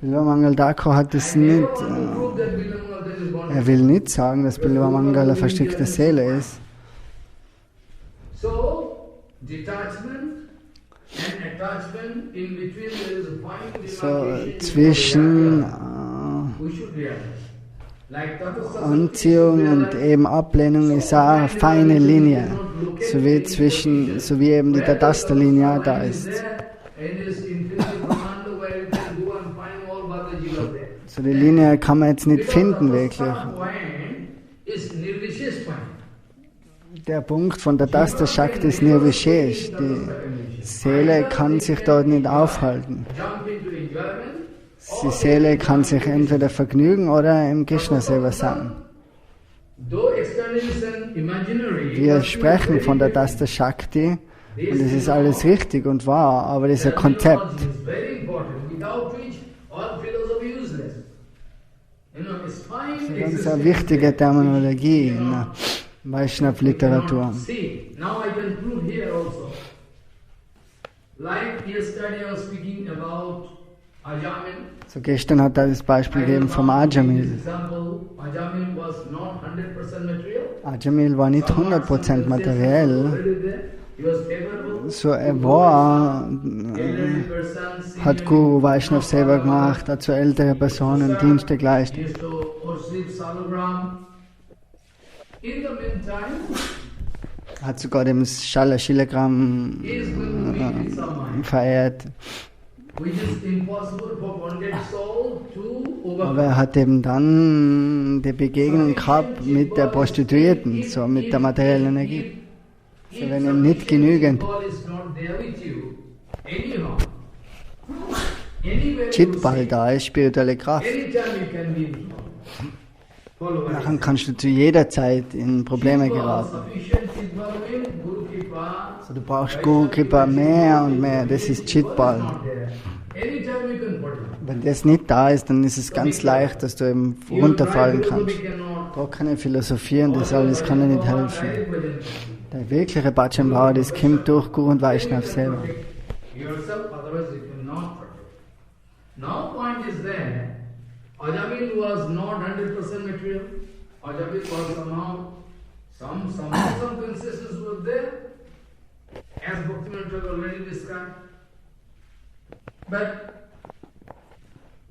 Bilavamangala Thakur hat es nicht, er will nicht sagen, dass Bilavamangala eine versteckte Seele ist. So, zwischen Anziehung und eben Ablehnung ist auch eine feine Linie, so wie eben die Tatastha-Linie da ist. So die Linie kann man jetzt nicht finden wirklich. Der Punkt von der Tasta Shakti ist Nirvishesh. Die Seele kann sich dort nicht aufhalten. Die Seele kann sich entweder vergnügen oder im Krishna Seva sein. Wir sprechen von der Tasta Shakti und es ist alles richtig und wahr, aber das ist ein Konzept. Das ist eine ganz eine wichtige Terminologie in der Vaishnava-Literatur. So gestern hat er das Beispiel gegeben vom Ajamil. Ajamil war nicht 100% materiell. So er war, hat Guru Vaishnav Seva gemacht, hat zu älteren Personen Dienste geleistet. Hat sogar dem Shalagram verehrt. Aber er hat eben dann die Begegnung gehabt mit der Prostituierten, so mit der materiellen Energie. So wenn ihm nicht genügend Chitbal da ist, spirituelle Kraft, anytime you can be in trouble. Follow what I dann say. kannst du zu jeder Zeit in Probleme Chitbal, geraten. sufficient Chitbal means Guru Kripa. Also du brauchst Guru Kripa mehr und mehr, das ist Chitbal. Not there. Anytime you can fall down. Wenn das nicht da ist, dann ist es ganz leicht, dass du eben runterfallen kannst. You cannot. Da keine Philosophie und das alles kann dir nicht helfen. Direct bhajan. Der wirkliche Bhajan Bhava, das kommt durch Guru und Vaishnav selber. Yourself, otherwise you cannot protect. Now point is that Ajamil was not 100% material. Ajamil was somehow some consciousness was there, as Bhaktivinoda Thakur already described. But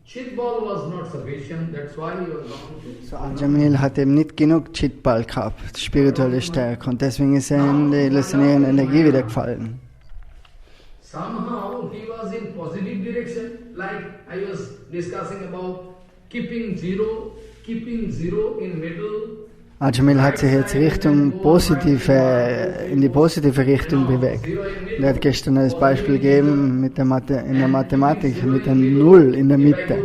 Chitbal was not sufficient, that's why he was not. So Ajamil hat eben nicht genug Chitbal gehabt, spirituelle Stärke, und deswegen ist er in die illusionierende Energie wieder gefallen. Somehow he was in positive direction, like I was discussing about keeping zero in middle. Ajamil hat sich jetzt in die positive Richtung bewegt. Und er hat gestern das Beispiel gegeben mit der in der Mathematik, mit der Null in der Mitte,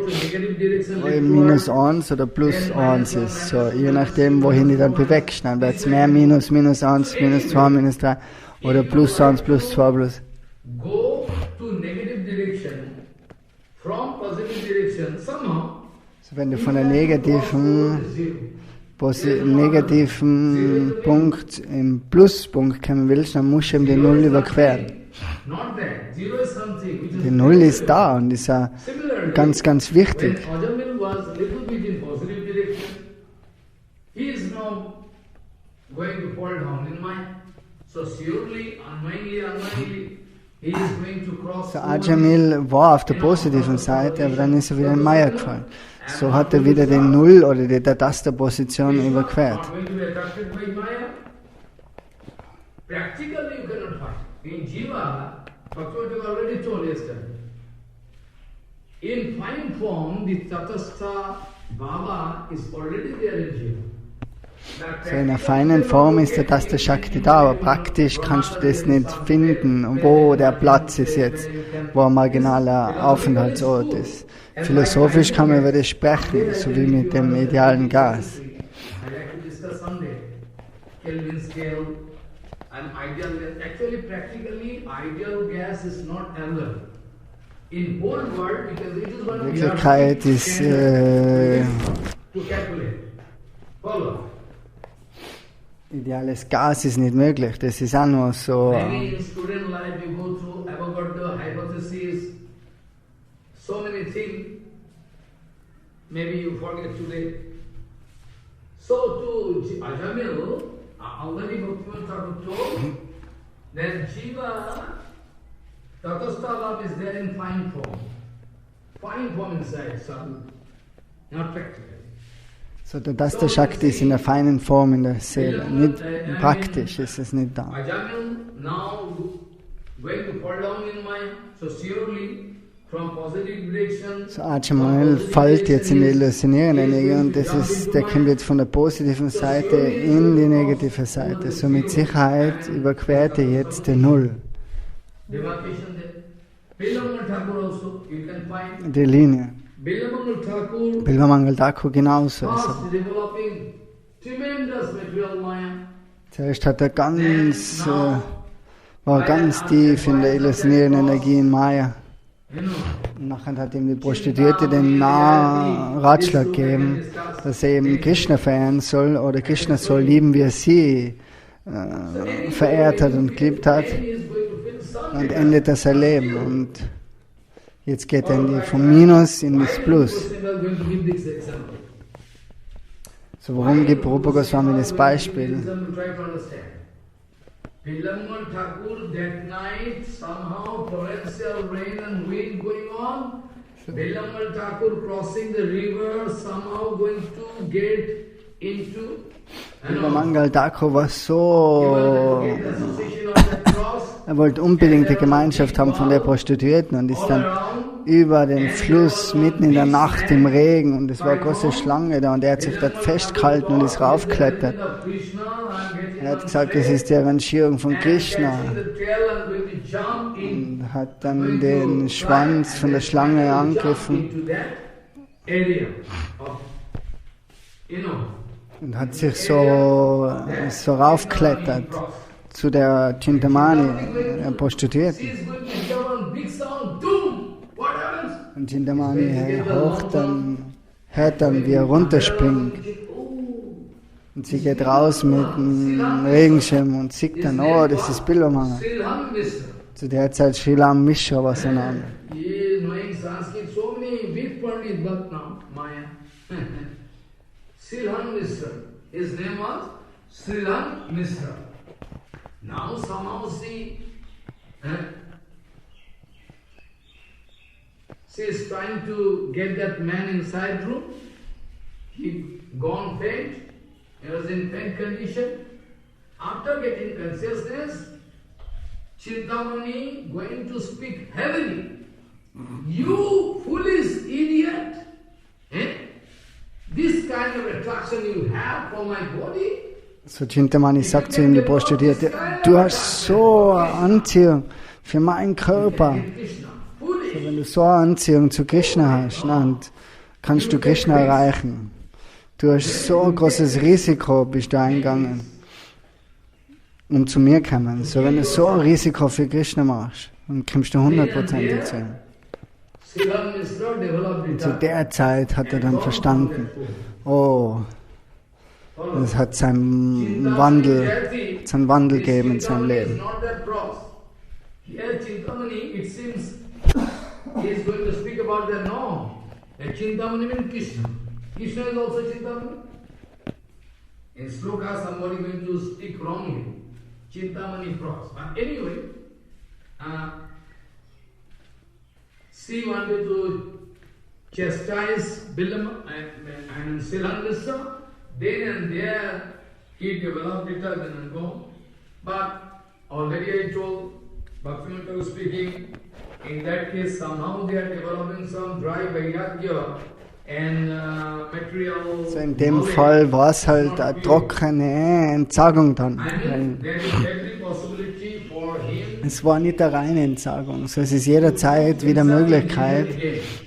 wo eben -1 oder +1 ist. So, je nachdem, wohin du dann bewegst. Dann wird es mehr Minus, -1, -2, -3 oder +1, +2, +. Go to negative direction from positive direction somehow. So, wenn du von der negativen Punkt im Pluspunkt kommen willst, dann musst du eben die Null überqueren. Not that. Zero is something which is Die Null ist da und ist ja similarly, ganz, ganz wichtig. when Ajamil was a little bit in positive direction, he is now going to fall down in mind. So surely, unknowingly, he is going to cross. So Ajamil war auf der positiven Seite, aber dann ist er wieder in Maya gefallen. So hat er wieder den Null oder die Tataster-Position überquert. Not going to be attracted by Maya. Practically, you cannot find. In Jiva, Bhaktivinoda already told yesterday. In fine form, the Tatastha Baba is already there in Jiva. So in einer feinen Form ist der Taster Shakti da, aber praktisch kannst du das nicht finden, wo der Platz ist jetzt, wo ein marginaler Aufenthaltsort ist. Philosophisch kann man über das sprechen, so wie mit dem idealen Gas. I like to discuss someday Kelvin scale and ideal gas. Actually, practically, ideal gas is not available in whole world because it is one Wirklichkeit ist to calculate. Follow. ideales Gas ist nicht möglich. Das ist auch nur so. Maybe in student life you go through Avogadro hypothesis, so many things. Maybe you forget today. So to Ajamil, already Bhaktivinoda Thakur told that Jiva, Tatastha love is there in fine form. Fine form inside, sadhu, not practical. So der Taster Shakti ist in der feinen Form in der Seele. Nicht praktisch ist es nicht da. Ajamil now going to fall down in mind, so surely from positive direction. So Ajamil fällt jetzt in die illusionierende Energie und der kommt jetzt von der positiven Seite in die negative Seite. So mit Sicherheit überquert er jetzt die Null, Demarcation there. Bilamangal Thakur also, you can find. die Linie. Bilamangal Thakur Bilvamangal Thakur genauso. Also, was developing tremendous material Maya. zuerst hat er war ganz tief in der illusionierenden Energie in Maya. You know, Und nachher hat ihm die Prostituierte den Ratschlag gegeben, dass er eben Krishna verehren soll oder Krishna soll lieben, wie er sie verehrt hat und geliebt hat, he is going to feel some. und endet das sein Leben. Und jetzt geht er vom Minus in das Plus. We are going to give this example. So warum gibt Rupa Goswami das Beispiel? Try to understand. Bilamangal Thakur that night somehow torrential rain and wind going on. Bilamangal Thakur crossing the river somehow going to get into. Bilvamangal Thakur war so, Association of that cross. er wollte unbedingt die Gemeinschaft haben von der Prostituierten und ist All dann around über den Fluss, mitten in der Nacht im Regen, und es war eine große Schlange da, und er hat sich dort festgehalten und ist raufgeklettert. Er hat gesagt, es ist die Rangierung von Krishna, und hat dann den Schwanz von der Schlange angegriffen und hat sich so raufgeklettert zu der Chintamani, der Prostituierten. Und Chintamani hört dann, wie er runterspringt. Und sie geht raus mit dem Regenschirm und sieht dann, oh, das ist Bilwamanga. Zu der Zeit Srilam Mishra war sein Name. Srilam Mishra. His name was Srilam Mishra. Now somehow she is trying to get that man inside room. He gone faint. He was in faint condition. After getting consciousness, Chintamani going to speak heavily. You foolish idiot! This kind of attraction you have for my body? So Chintamani sagt zu ihm, die Prostituierte, du hast so eine Anziehung für meinen Körper. So, wenn du so eine Anziehung zu Krishna hast, dann kannst du Krishna erreichen. Du hast so ein großes Risiko, bist du eingegangen, um zu mir zu kommen. So, wenn du so ein Risiko für Krishna machst, dann kommst du 100% zu ihm. Und zu der Zeit hat er dann verstanden, oh, es hat seinen Wandel gegeben in seinem Leben. Krishna is also Chintamani. In sloka, somebody going to speak wrongly. Chintamani cross. But anyway, she wanted to chastise Bilama and Srilam Mishra. Then and there, he developed it and gone. But already I told, Bhaktivinoda was speaking, in that case somehow they are developing some dry vairagya. So in dem Fall war es halt eine trockene Entsagung dann. Es war nicht eine reine Entsagung, so es ist jederzeit wieder Möglichkeit,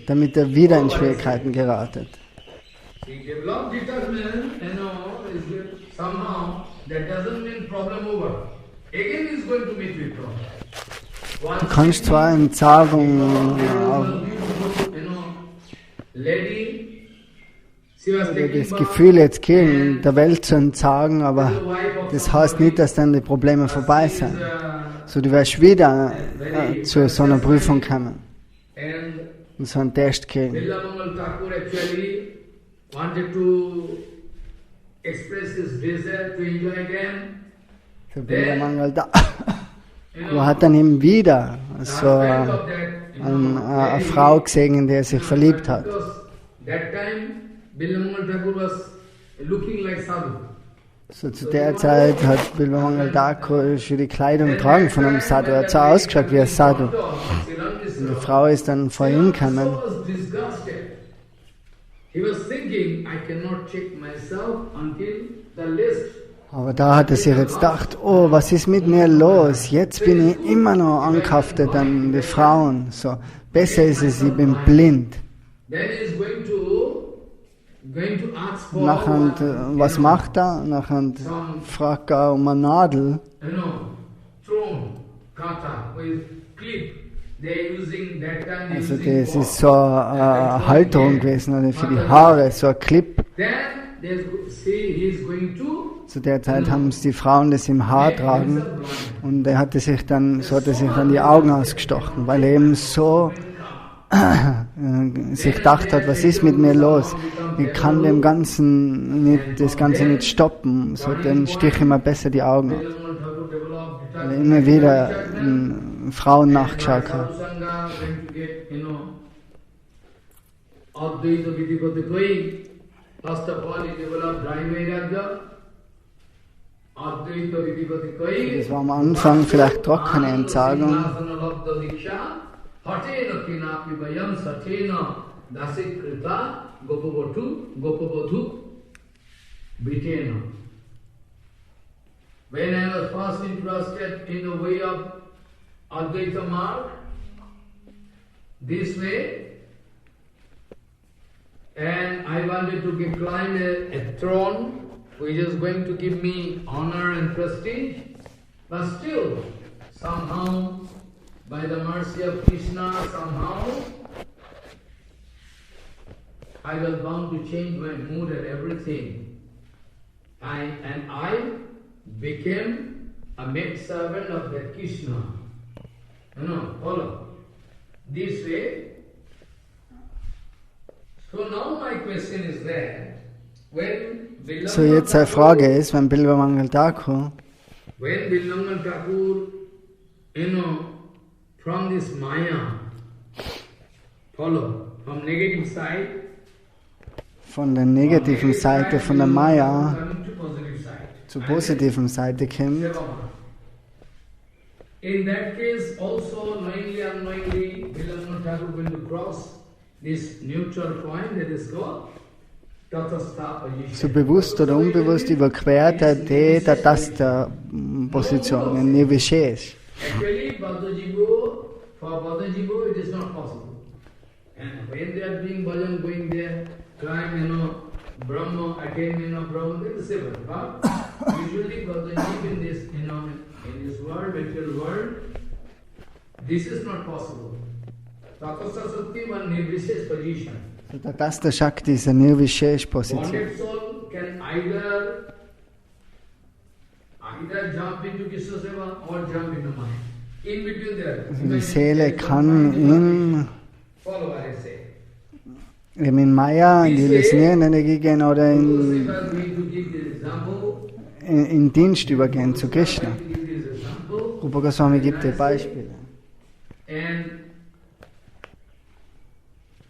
damit er wieder in Schwierigkeiten geratet. Du kannst zwar Entsagung das Gefühl jetzt kriegen, der Welt zu entsagen, aber das heißt nicht, dass dann die Probleme vorbei sind. So, du wirst wieder zu so einer Prüfung kommen und so einen Test kriegen. Der Bilwamangal hat dann eben wieder so eine Frau gesehen, in der er sich verliebt hat. So zu der Zeit hat Bilwamangal Thakur schon die Kleidung getragen von einem Sadhu. Er hat so ausgeschaut wie ein Sadhu. Und die Frau ist dann vor ihm gekommen. Aber da hat er sich jetzt gedacht, oh, was ist mit mir los? Jetzt bin ich immer noch angehaftet an die Frauen. So, besser ist es, ich bin blind. Nachher, was macht er? Nachher fragt er um eine Nadel. Also das ist so eine Halterung gewesen, oder für die Haare, so ein Clip. Zu der Zeit haben es die Frauen das im Haar tragen, und er hatte sich dann die Augen ausgestochen, weil er eben so sich gedacht hat, was ist mit mir los? Ich kann das Ganze nicht stoppen, so dann stiche ich mir besser die Augen aus. Weil er immer wieder Frauen nachgeschaut hat. Das war am Anfang vielleicht trockene Entsagung. Hatena kinapi vayam satena dasikrita gopavadhu bitena. When I was first interested in the way of Advaita Marg, this way, and I wanted to climb a throne which is going to give me honor and prestige, but still, somehow, by the mercy of Krishna, somehow, I was bound to change my mood and everything. And I became a maidservant of that Krishna. Follow. This way. So now my question is that, when So jetzt eine Frage ist, wenn Bilvamangal Thakur when Bilvamangal Thakur, from this Maya, follow, from negative side, von der negativen Seite von der Maya coming to positive side. zur positiven Seite kommt, In that case, also knowingly, unknowingly, Bilvamangal Thakur going to cross this neutral point that is called Tatastha position. so bewusst oder unbewusst überquert er die Tatastha-Position, in Nirvishesh. Actually, for Bhadajivo it is not possible. And when they are doing bhajan, going there, climb, Brahma, attain, Brahma, they is civil. But usually Bhadajiv in this, in this world, material world, this is not possible. Tatastha Sati, one Nirvishesh position. So Tatastha Shakti ist eine Nirvishesh-Position. Bonded soul can either jump into Krishna Seva or jump into Maya. In between there. Also die Seele kann Follow what I say. in Maya, in die Lesnien-Energie gehen oder If I was going to give this example, in Dienst übergehen zu Krishna. to give this example, Rupa Goswami gibt die Beispiele. and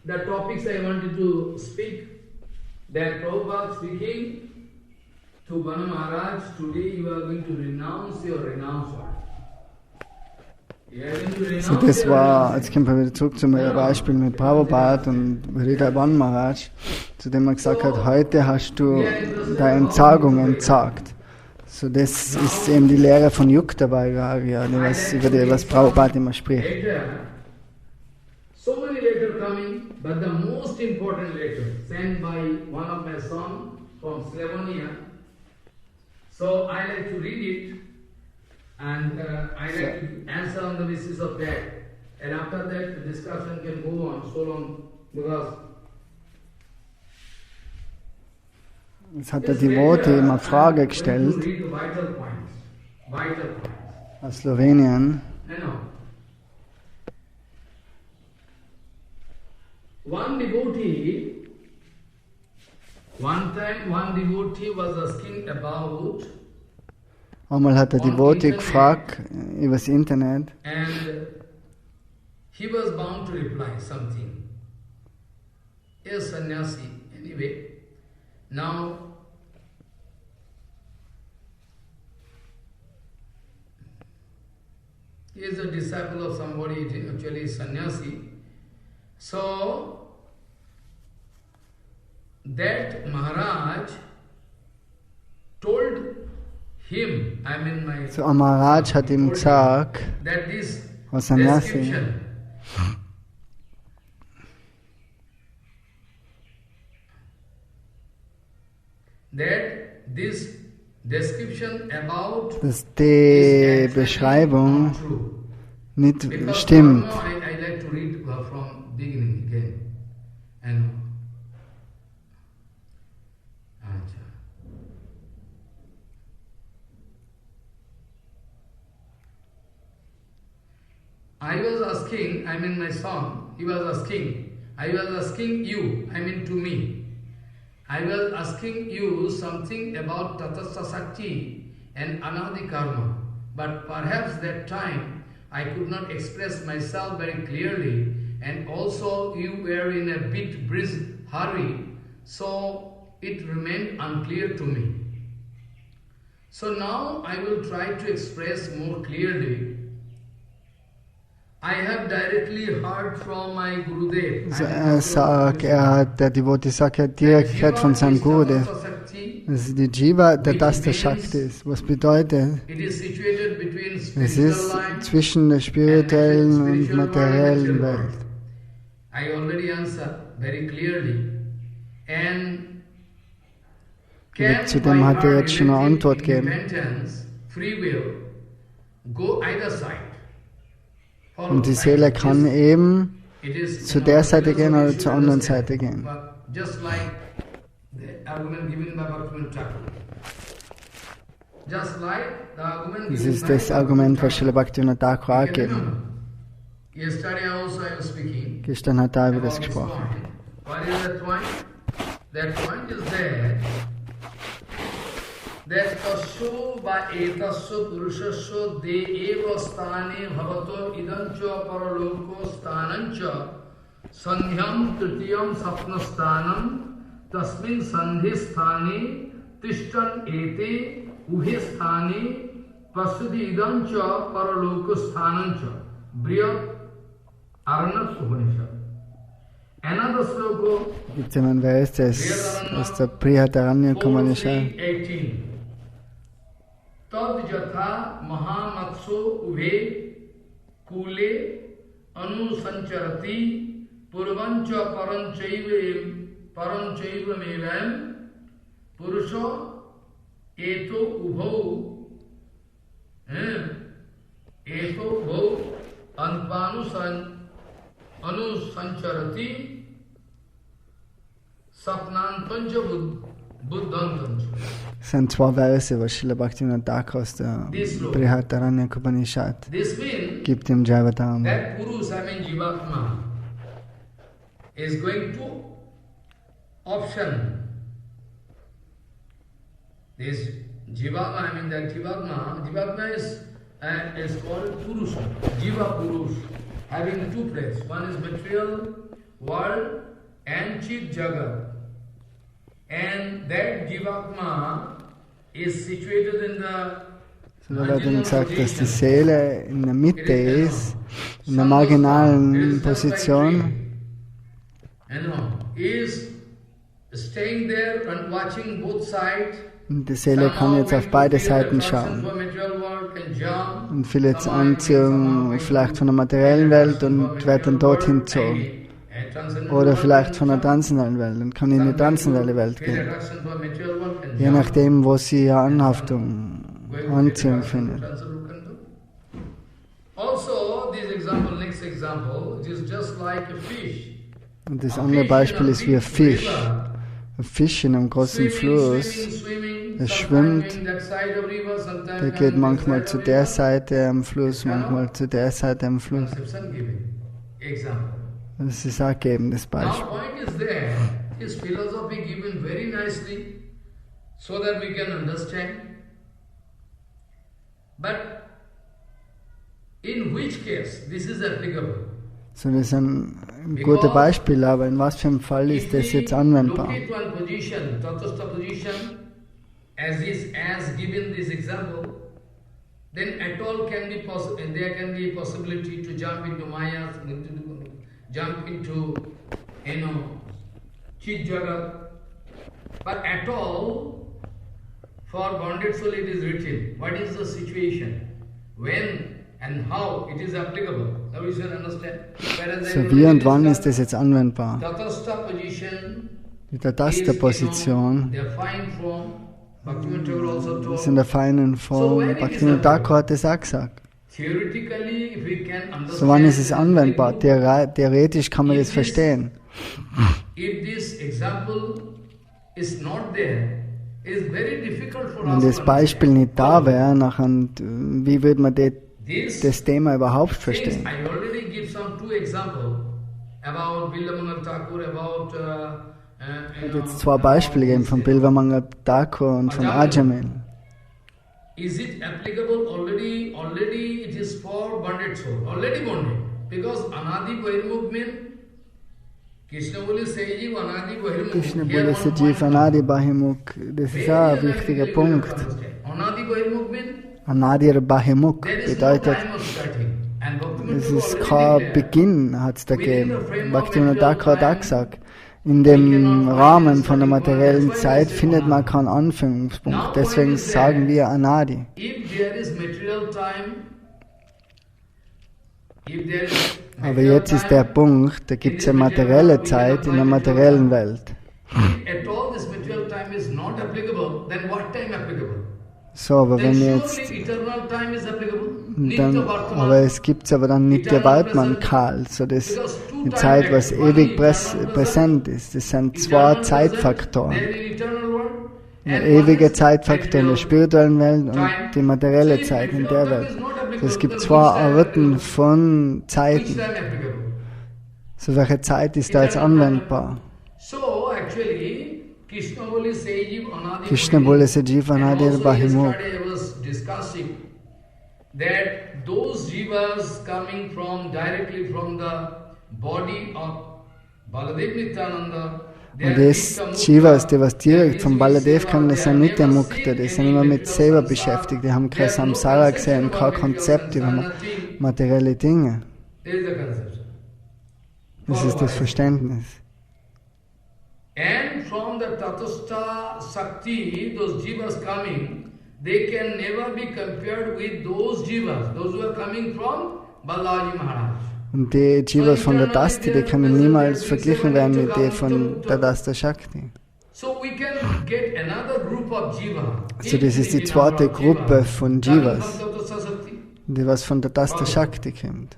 the topics I wanted to speak, that Prabhupada speaking to Bana Maharaj, today you are going to renounce your renouncer. You are going to renounce So das your war, renouncer. jetzt kommen wir wieder zurück zum Beispiel mit Prabhupada und Vridavan Maharaj, zu dem er gesagt hat, heute hast du der Entsagung entsagt. So das ist eben die Lehre von Yukta Vairagya, über die was Prabhupada immer spricht. Later, so many letters coming, but the most important letter sent by one of my sons from Slavonia. So I like to read it, and I like to answer on the basis of that. And after that, the discussion can go on so long, because Jetzt hat der Devote ihm eine Frage to gestellt read vital points. Vital points. aus Slowenien. I know. One devotee was asking about, Einmal hat der Devote gefragt über das Internet, and he was bound to reply something. Yes, sannyasi. Anyway, now he is a disciple of somebody, actually is sannyasi. So, that Maharaj told him, so Maharaj hat ihm gesagt, that this was Sannyasi, description, that this description about dass die Beschreibung not true. nicht Because stimmt. now I like to read from beginning again. And I was asking, my son, he was asking, I was asking you, to me. I was asking you something about Tatastha Sakti and Anadi Karma, but perhaps that time I could not express myself very clearly, and also you were in a bit brisk hurry, so it remained unclear to me. So now I will try to express more clearly. Der Devotee sagt, er hat direkt gehört von seinem Gurudev. Das ist die Jiva, der Tasta Shakti ist. Was bedeutet? Es ist zwischen der spirituellen und materiellen Welt. Zudem hat er jetzt schon eine Antwort gegeben. Und die Seele kann eben zu der Seite gehen oder zur anderen Seite gehen. Das ist das Argument, was Srila Bhaktivinoda Thakur auch gegeben. Gestern hat er über das gesprochen. That tasyo ba etasyo purushasyo de eva stane bhavato idancha paraloko stanancha sandhyam tritiyam sapna stanam tasmin sandhi sthane tishtan ete uhe sthane pasudi idancha paraloko stanancha briyat arnat upanishad. Another sloka gibt es einen Vers, das aus der Brihadaranya Upanishad. Tad jatha mahamatso ubhe kule anusancharati purvancha paranchaiva mevam purusha eto ubhau anusancharati sapnantancha buddhantancha. Das sind zwei Verse, was Srila Bhaktivinoda Thakur aus der Brihadaranya Upanishad gibt im Jivadharma. That Purus, Jivatma, is going to option. This Jivatma, that Jivatma is called Purusha, Jiva Purush, having two places. One is material world and Chit Jagat. And that Jivatma is situated in the So, da wird ihm gesagt, dass die Seele in der Mitte ist, in der marginalen Position. Und die Seele kann jetzt auf beide Seiten schauen und fühlt jetzt Anziehung vielleicht von der materiellen Welt und wird dann dorthin gezogen. Oder vielleicht von der tanzenden Welt und kann in die tanzende Welt gehen. Je nachdem, wo sie ihre Anhaftung, Anziehung findet. Und das andere Beispiel ist wie ein Fisch. Ein Fisch in einem großen Fluss, der schwimmt, der geht manchmal zu der Seite am Fluss, manchmal zu der Seite am Fluss. Das ist auch gegeben, das Beispiel. So, das ist ein gutes Beispiel, aber in was für einem Fall ist das jetzt anwendbar? Then at all there can be possibility to jump into Maya, jump into, Chit Jagat. But at all, for bonded soul it is written, what is the situation, when and how it is applicable. Now you should understand. So, wie und wann ist das jetzt anwendbar? Tatastha position Die Tatastha-Position ist in der feinen Form. Bhaktivinoda Thakur hat das auch gesagt. So, wann ist es anwendbar? Theoretisch kann man das verstehen. Wenn das Beispiel nicht da wäre, wie würde man das Thema überhaupt verstehen? Ich habe jetzt zwei Beispiele gegeben, von Bilvamangal Thakur und von Ajamil. Is it applicable already? Already it is for bonded soul. Already bonded. Because Anadi Bahirmukh means Krishna Bole Saiji Anadi Bahirmukh. Krishna Bole Saiji Anadi Bahirmukh. Das ist auch ein wichtiger Punkt. Anadi Bahirmukh means Anadi Bahirmukh bedeutet, Es ist kein Beginn, hat es da gegeben. Bhaktivinoda Thakur hat auch gesagt, in dem Rahmen von der materiellen Zeit findet man keinen Anfangspunkt. Deswegen sagen wir Anadi. Aber jetzt ist der Punkt, da gibt es eine materielle Zeit in der materiellen Welt. So, aber wenn jetzt dann, aber es gibt aber dann Nitya Vartman Kal, so das die Zeit, was ewig präsent ist. Das sind zwei Zeitfaktoren. Der ewige Zeitfaktor in der spirituellen Welt und die materielle Zeit in der Welt. Also es gibt zwei Arten von Zeiten. So, welche Zeit ist da jetzt anwendbar? Krishna Bole Se Jiva Anadi Bahimuk. That those jivas coming directly from the body of Baladev Nityananda, und das Jivas, die was direkt vom Baladev kommen, das sind nicht der Mukta, die sind immer mit selber beschäftigt, die haben kein Samsara gesehen, kein Konzept über materielle Dinge. Das ist das Verständnis. And from the Tatastha Shakti, those jivas coming, they can never be compared with those jivas, those who are coming from Balaji Maharaj. Und die Jivas von der Dasti, die können niemals verglichen werden mit denen von der Dasta Shakti. So we can get another group of jiva. Also das ist die zweite Gruppe von Jivas, die was von der Dasta Shakti kommt.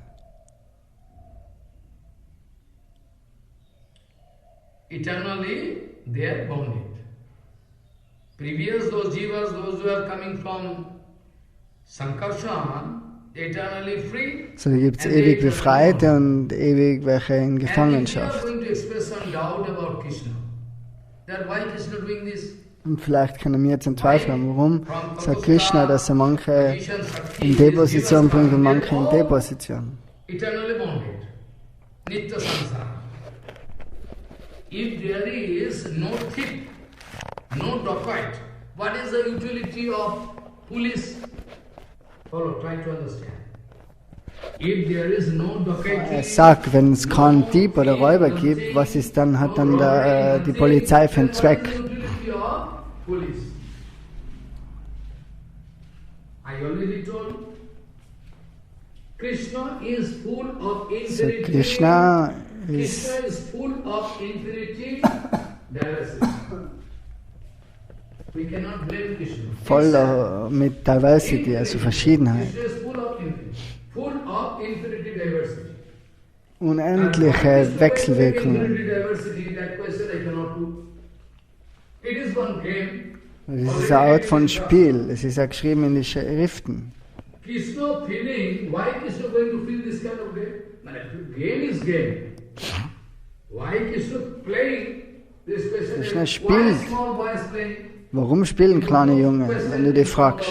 Eternally they are bounded. Previous those jivas, those who are coming from Sankarshan, eternally free. So, da gibt es ewig Befreite und ewig welche in Gefangenschaft. Und vielleicht können wir jetzt einen Zweifel haben, warum sagt Krishna, dass er manche in die Position bringt und manche in die Position. Eternally bounded. Nitya Sansara. If there is no thief, no dacoit, what is the utility of police? Follow, try to understand. If there is no dacoity, Er sagt, wenn es keinen Dieb oder Räuber gibt, was ist dann, hat dann die Polizei für einen Zweck? utility of police. I already told Krishna is full of So, infinity. Krishna Krishna ist is full of infinity diversity. We cannot blame Krishna. voll mit Diversity, also Verschiedenheit. Krishna is full of infinity diversity. Unendliche Wechselwirkungen. Infinity diversity, that question I cannot do. It is one game. Es ist eine Art von Spiel, es ist ja geschrieben in die Schriften. Krishna feeling, why Krishna going to feel this kind of game? Game is game. Why Krishna playing this question? Krishna Why spielt. small boys playing? Warum spielen kleine Jungen, wenn du dich fragst?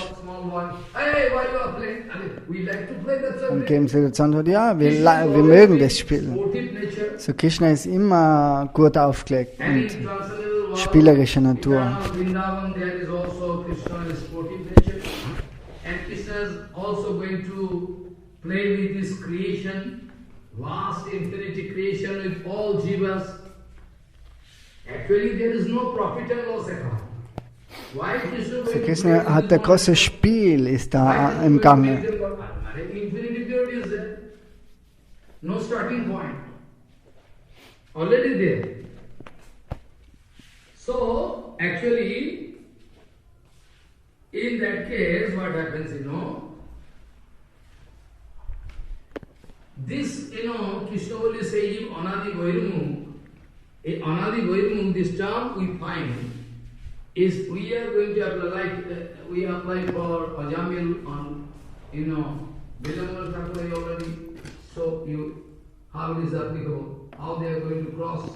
Hey, why you are playing? I mean, we like to play that Und geben sie zur Antwort, ja, wir mögen das Spielen. sportive nature. So Krishna ist immer gut aufgelegt And in und transcendental world, spielerischer Natur. eternal Vrindavan, there is also Krishna is sportive nature. And Krishna is also going to play with this creation, vast infinity creation with all jivas. Actually, there is no profit and loss account. Why Krishna So going to Krishna play hat with der one? große Spiel ist da Why im Krishna going Gange. to play with one? Infinity period is there. No starting point. Already there. So, actually, in that case, what happens, this, Krishna will say, Anadi Vairumuk, Anadi Vairumuk, this term we find, is we are going to apply, like we apply for Ajamil on, Vilamal Thakur already, so how it is applicable, how they are going to cross,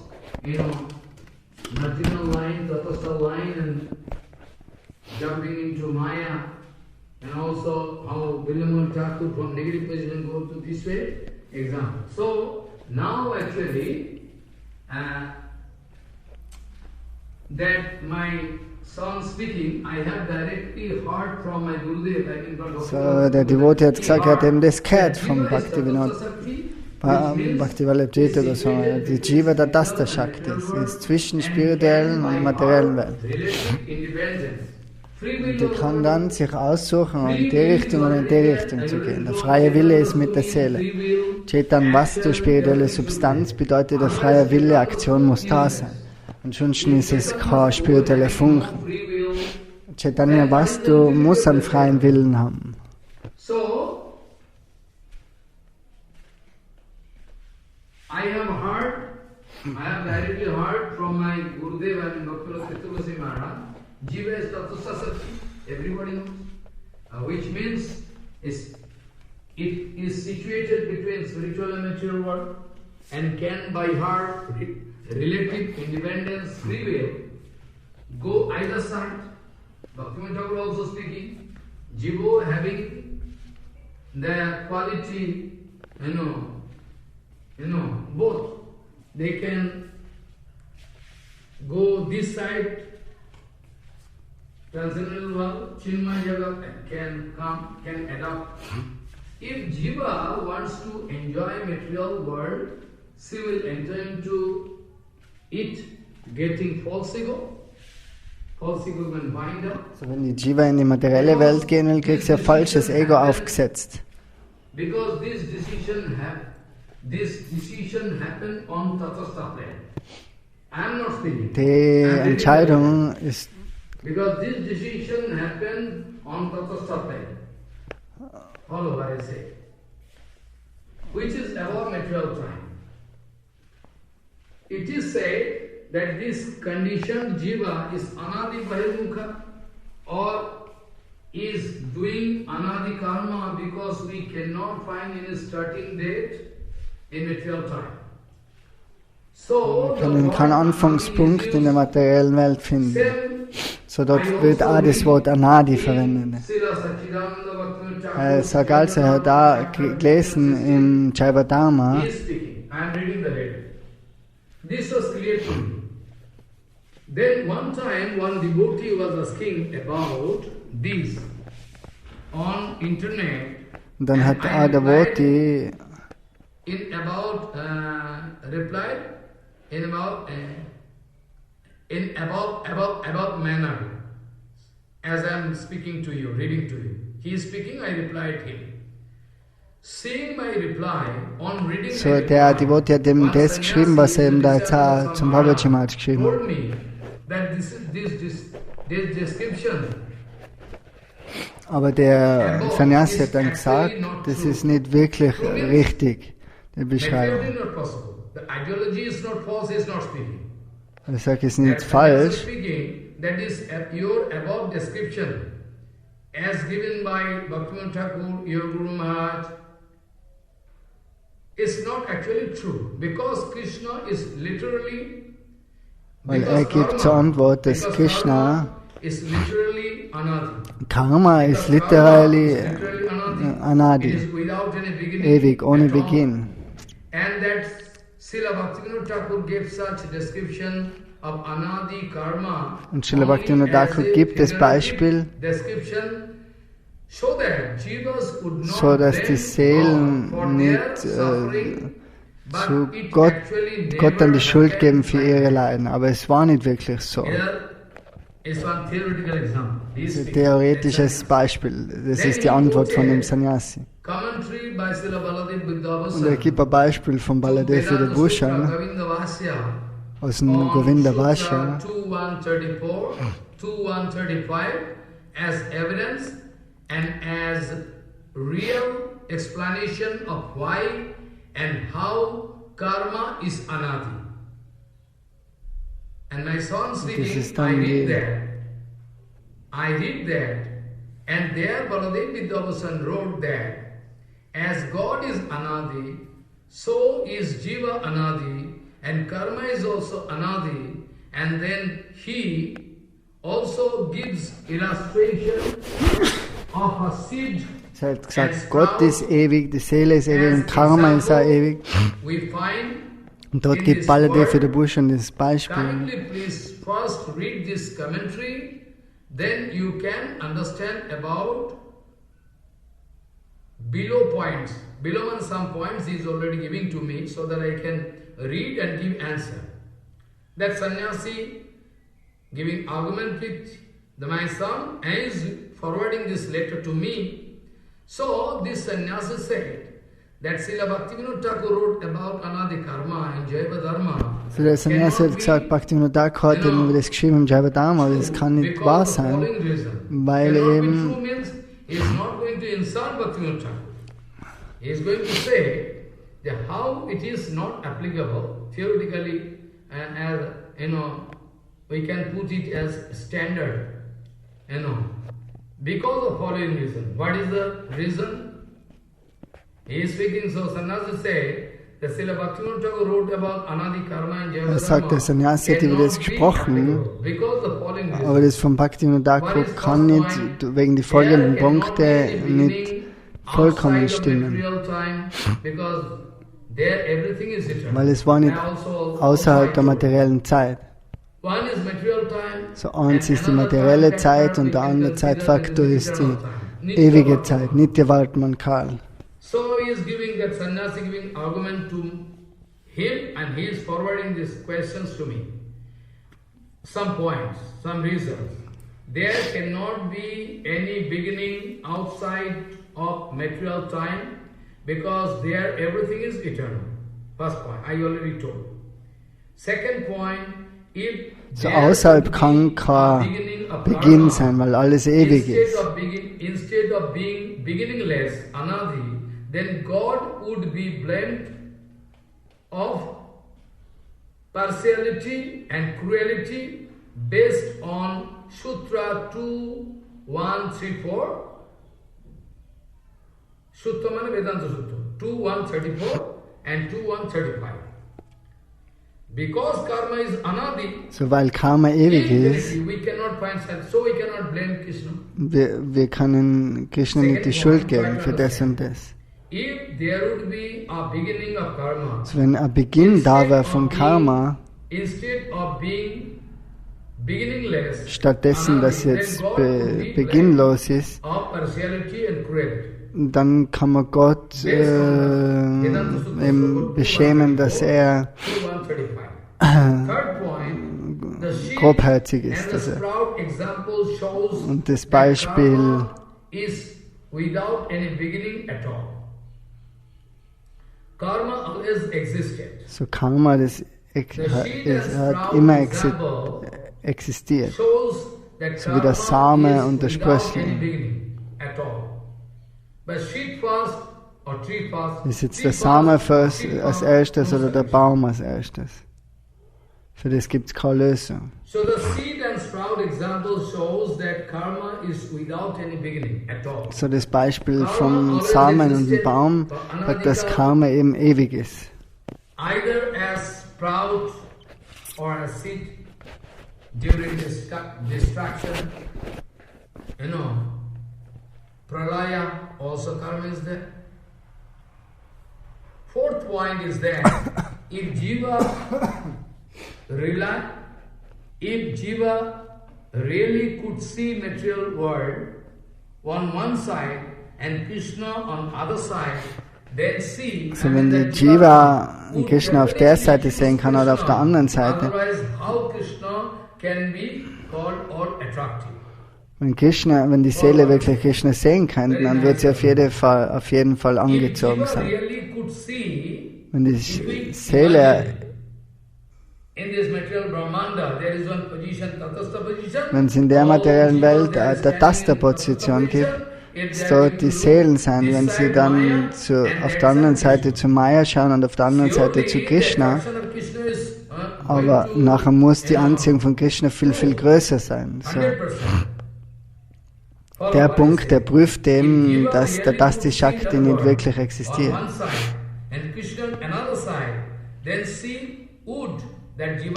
marginal line, Tatastha line, and jumping into Maya, and also how Vilamal Thakur from negative position goes to this way, example. So, now actually, that my son speaking, I have directly heard from my Gurudev, like in front of So, der Devotee hat gesagt, er hat eben das gehört vom Bhaktivinoda Bhaktivedanta oder so. Die Jiva der Tasta Shakti. Sie ist zwischen spirituellen und materiellen Welt. Und die kann dann sich aussuchen, in die Richtung oder in die Richtung zu gehen. Der freie Wille ist mit der Seele. Chetan Vastu, spirituelle Substanz, bedeutet, der freie Wille, Aktion muss da sein. Ansonsten ist es kein spiritueller Funken. Chaitanya Vastu muss einen freien Willen haben. So, I have directly heard from my Gurudev and Dr. Ketugasi Maharaj, Jiva is Tattva Sakti, everybody knows, which means it is situated between spiritual and material world and can by her relative independence, free will, go either side. Bhaktivinoda Thakur also speaking, Jiva having the quality, both. They can go this side, transcendental world, Chinmaya Jagat can adopt. If Jiva wants to enjoy material world, she will enter into it, getting false ego. False ego can bind up. So, wenn die Jiva in die materielle Welt gehen will, kriegt sie ein falsches Ego aufgesetzt. Because this decision happened on Tatastha plane. I am not speaking. Die Entscheidung ist. Because this decision happened on Tatastha plane. Follow what I say. Which is above material time. It is said that this conditioned jiva is anadi bahirmukha or is doing anadi karma because we cannot find any starting date in material time. So, wir können keinen Anfangspunkt in der materiellen Welt finden. So, dort wird auch das Wort Anadi verwendet. Sag also, er hat da gelesen im Jivadharma. This was clear to me. Then one time, one devotee was asking about this on internet. Und dann hat der Devotee about manner, as I am speaking to you, reading to you. He is speaking, I replied him. Seeing my reply on reading. So, der Devotee hat ihm das geschrieben, was er ihm da jetzt auch zum Babaji Maharaj geschrieben hat. Aber der Sannyasi hat dann gesagt, das ist nicht wirklich richtig, die Beschreibung. Er sagt, es ist nicht falsch. That is your above description, as given by Bhaktivinoda Thakur, your Guru Maharaj, is not actually true, because Krishna is literally. Weil er gibt zur Antwort, dass Krishna Karma ist literally Anadi, ewig, ohne Beginn. And that Srila Bhaktivinoda Thakur gave such description of Anadi Karma. Und Srila Bhaktivinoda Thakur gibt das Beispiel, so dass die Seelen nicht zu Gott dann die Schuld geben für ihre Leiden. Aber es war nicht wirklich so. Das ist ein theoretisches Beispiel. Das ist die Antwort von dem Sannyasi. Und er gibt ein Beispiel von Baladev Vidabhushan aus dem Govinda Bhashya. 2135 as evidence and as real explanation of why and how karma is anadi. And my son speaking, I read that, and there Baladev Vidabhushan wrote that, as God is anadi, so is jiva anadi, and karma is also anadi, and then he also gives illustration of a seed. Er hat gesagt, Gott ist ewig, die Seele ist ewig und Karma ist auch ewig. Und dort in gibt this Baladev wieder word, Bush schon das Beispiel. kindly please first read this commentary, then you can understand about below points. Below on some points he is already giving to me so that I can read and give answer. That sannyasi giving argument with my son and is forwarding this letter to me. So this sannyasi said that Srila Bhaktivinoda Thakur wrote about Anadi Karma and Jaiva Dharma. So der Sannyasi hat gesagt, Bhaktivinoda Thakur hat über das geschrieben im Jaiva Dharma, aber das kann nicht wahr sein, weil eben he is not going to insult Bhaktivinoda Thakur. He is going to say that how it is not applicable theoretically, and as we can put it as standard, because of following reason. What is the reason? He is speaking, so Sannyasi said that Srila Bhaktivinoda Thakur wrote about Anadi Karma and Jaiva sagt, der Sannyasi hat über das gesprochen, aber das von Bhaktivinoda Thakur kann nicht wegen die folgenden Punkte nicht vollkommen stimmen. Weil es war nicht außerhalb der materiellen Zeit. So eins ist die materielle Zeit und der andere Zeitfaktor ist die ewige Zeit, Nitya Vartman Kal. So he is giving that sannyasi giving argument to him and he is forwarding these questions to me. Some points, some reasons. There cannot be any beginning outside of material time because there everything is eternal. First point, I already told. Second point, if so außerhalb kann kein Beginn sein, weil alles ewig ist. Instead of being beginningless, anadi, then God would be blamed of partiality and cruelty based on Sutra 2134. Sutra means Vedanta Sutra 2134 and 2135. Because karma is anadi, so weil Karma ewig ist, we cannot find sense, so we cannot blame Krishna. Wir können Krishna nicht die Schuld geben für das und das. If there would be a beginning of karma, so wenn ein Beginn da wäre von Karma, instead of being beginningless, stattdessen, dass jetzt beginnlos ist, dann kann man Gott eben beschämen, dass er grobherzig ist. Und das Beispiel so Karma, das hat immer existiert, so wie der Same und der Sprössling. Ist jetzt der Same als erstes oder der Baum als erstes? Für das gibt es keine Lösung. So das Beispiel vom Samen und dem Baum hat, dass Karma eben ewig ist. Either as sprout or a seed during destruction, pralaya, also karma is there. Fourth point is that if Jiva really could see material world on one side and Krishna on other side, then see. So wenn die Jiva Krishna auf der Seite sehen kann oder auf der anderen Seite. Wenn die Seele wirklich Krishna sehen kann, dann wird sie auf jeden Fall angezogen sein. Wenn die Seele, wenn es in der materiellen Welt eine Tatastha-Position gibt, so die Seelen sein, wenn sie dann auf der anderen Seite zu Maya schauen und auf der anderen Seite zu Krishna, aber nachher muss die Anziehung von Krishna viel, viel größer sein. So. Der Punkt, der prüft dem, dass der Tasti Shakti nicht wirklich existiert.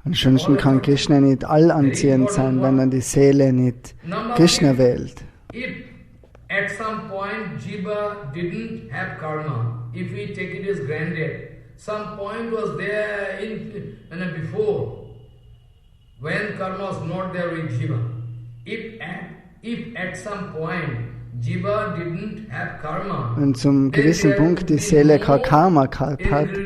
Ansonsten kann Krishna nicht allanziehend sein, wenn dann die Seele nicht Krishna wählt. at some point Jiva didn't have karma. If we take it as granted, some point was there in before, when karma was not there with Jiva. If at some point Jiva didn't have karma, wenn zum gewissen Punkt die Seele kein Karma gehabt hat, then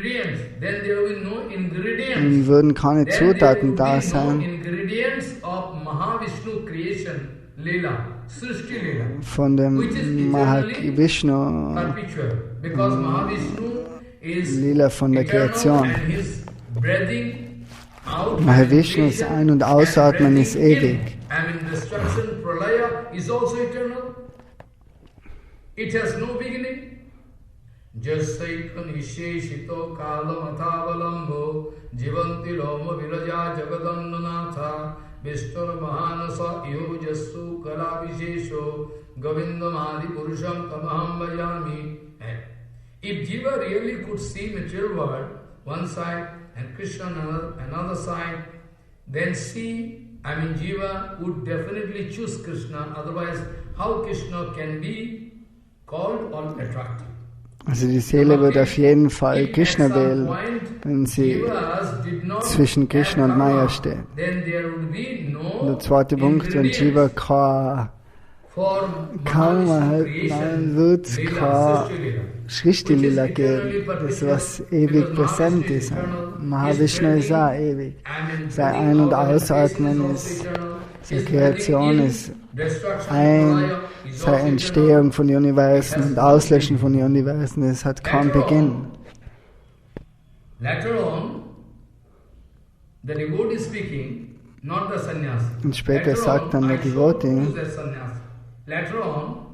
there will be no ingredients. dann würden keine Then Zutaten da there will be no sein ingredients of Mahavishnu creation, Leela, Srishti Leela, von dem which is eternally Mahavishnu perpetual. Because Mahavishnu is Lila von der eternal Kreation. and his breathing out Mahavishnu's Ein- und Ausatmen and ist breathing ewig. in and destruction, pralaya, is also eternal. It has no beginning. Jasaika nisheshito kalamatavalambo jivanti loma viraja jagadannanatha vishtur mahanasa yojasu kalavishesho govindamadi purusham tamaham bhajami. If Jiva really could see material world one side and Krishna another side, then Jiva would definitely choose Krishna, otherwise how Krishna can be called or attractive? Also die Seele wird auf jeden Fall Krishna wählen, wenn sie zwischen Krishna und Maya steht. Und der zweite Punkt, wenn Jiva kein Karma hat, dann wird es kein Srishti-Lila geben, das was ewig präsent ist. Mahavishnu ist auch ewig. Sein Ein- und Ausatmen ist, seine Kreation ist seine Entstehung von Universen und Auslöschen von Universen, es hat keinen Beginn. Und später sagt dann der Devotee, later on,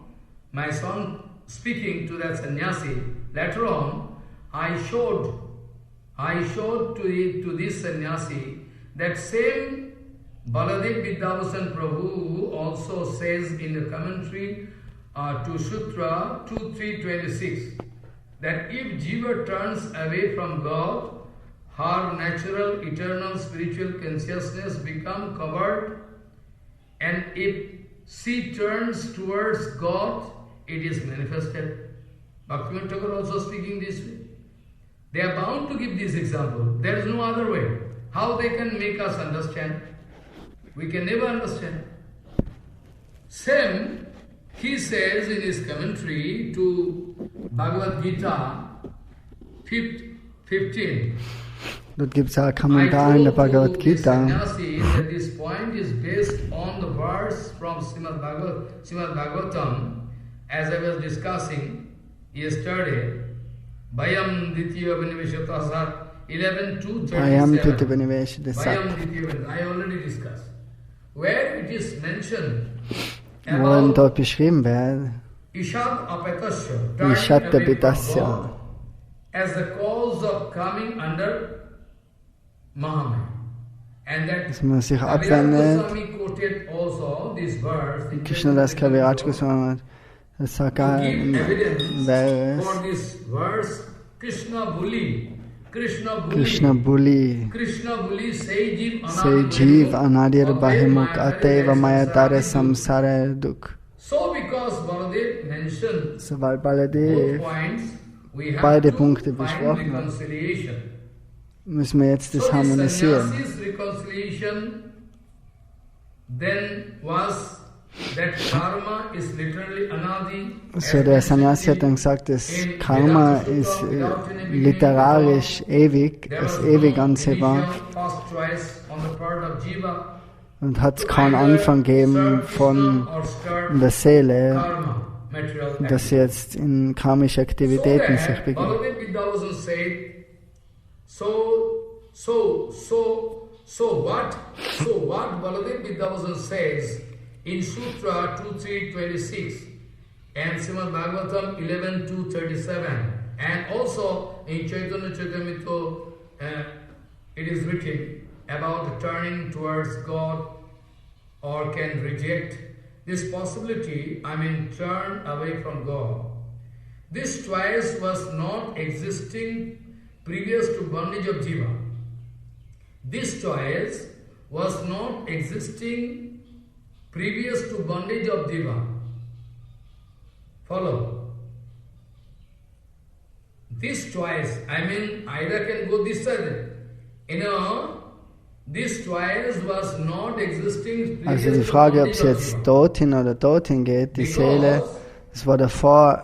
my son speaking to that sannyasi, later on, I showed to this sannyasi that same Baladev Vidyabhasan Prabhu also says in the commentary to Sutra 2.3.26 that if Jiva turns away from God, her natural, eternal, spiritual consciousness become covered, and if she turns towards God, it is manifested. Bhaktivinoda Thakur also speaking this way. They are bound to give this example. There is no other way. How they can make us understand? We can never understand. Same, he says in his commentary to Bhagavad Gita 15. Dort gibt es auch einen Kommentar in der Bhagavad Gita. This point is based on the verse from Srimad Bhagavatam, as I was discussing yesterday. Bayam Ditya Viniveshatasat 11.2.37. I already discussed. Where it is mentioned Worin dort beschrieben wird, Ishat Apatasya, Ishat Apatasya, as the cause of coming under Mahamaya. And that dass man sich abwendet. Goswami quoted also this verse. Krishnadas Kaviraj gesungen hat, das sagt To gar give evidence Vers. for this verse, Krishna Buli, Krishna Buli, Say Jeev Anadir Bahimuk Ateva Mayadare Samsara Duk. So because Baladev mentioned So weil both Baladev points, we have beide to Punkte find besprochen hat, reconciliation. müssen wir jetzt das So the harmonisieren. sannyasis reconciliation then was that karma is literally anadi. So der Sannyasi hat dann gesagt, dass Karma ist literarisch ewig, ist ewig ansehbar und hat keinen Anfang gegeben von der Seele, dass sie jetzt in karmische Aktivitäten sich beginnt. So what Baladev Vidyabhasan says in Sutra 2.3.26 and Srimad Bhagavatam 11.2.37 and also in Chaitanya Charitamrita it is written about turning towards God or can reject this possibility, turn away from God. This choice was not existing previous to bondage of Jiva. This choice was not existing previous to bondage of Jiva. Follow. This choice, I mean, either can go this side. This choice was not existing. Also die Frage, ob es jetzt dorthin oder dorthin geht, die Seele, es war davor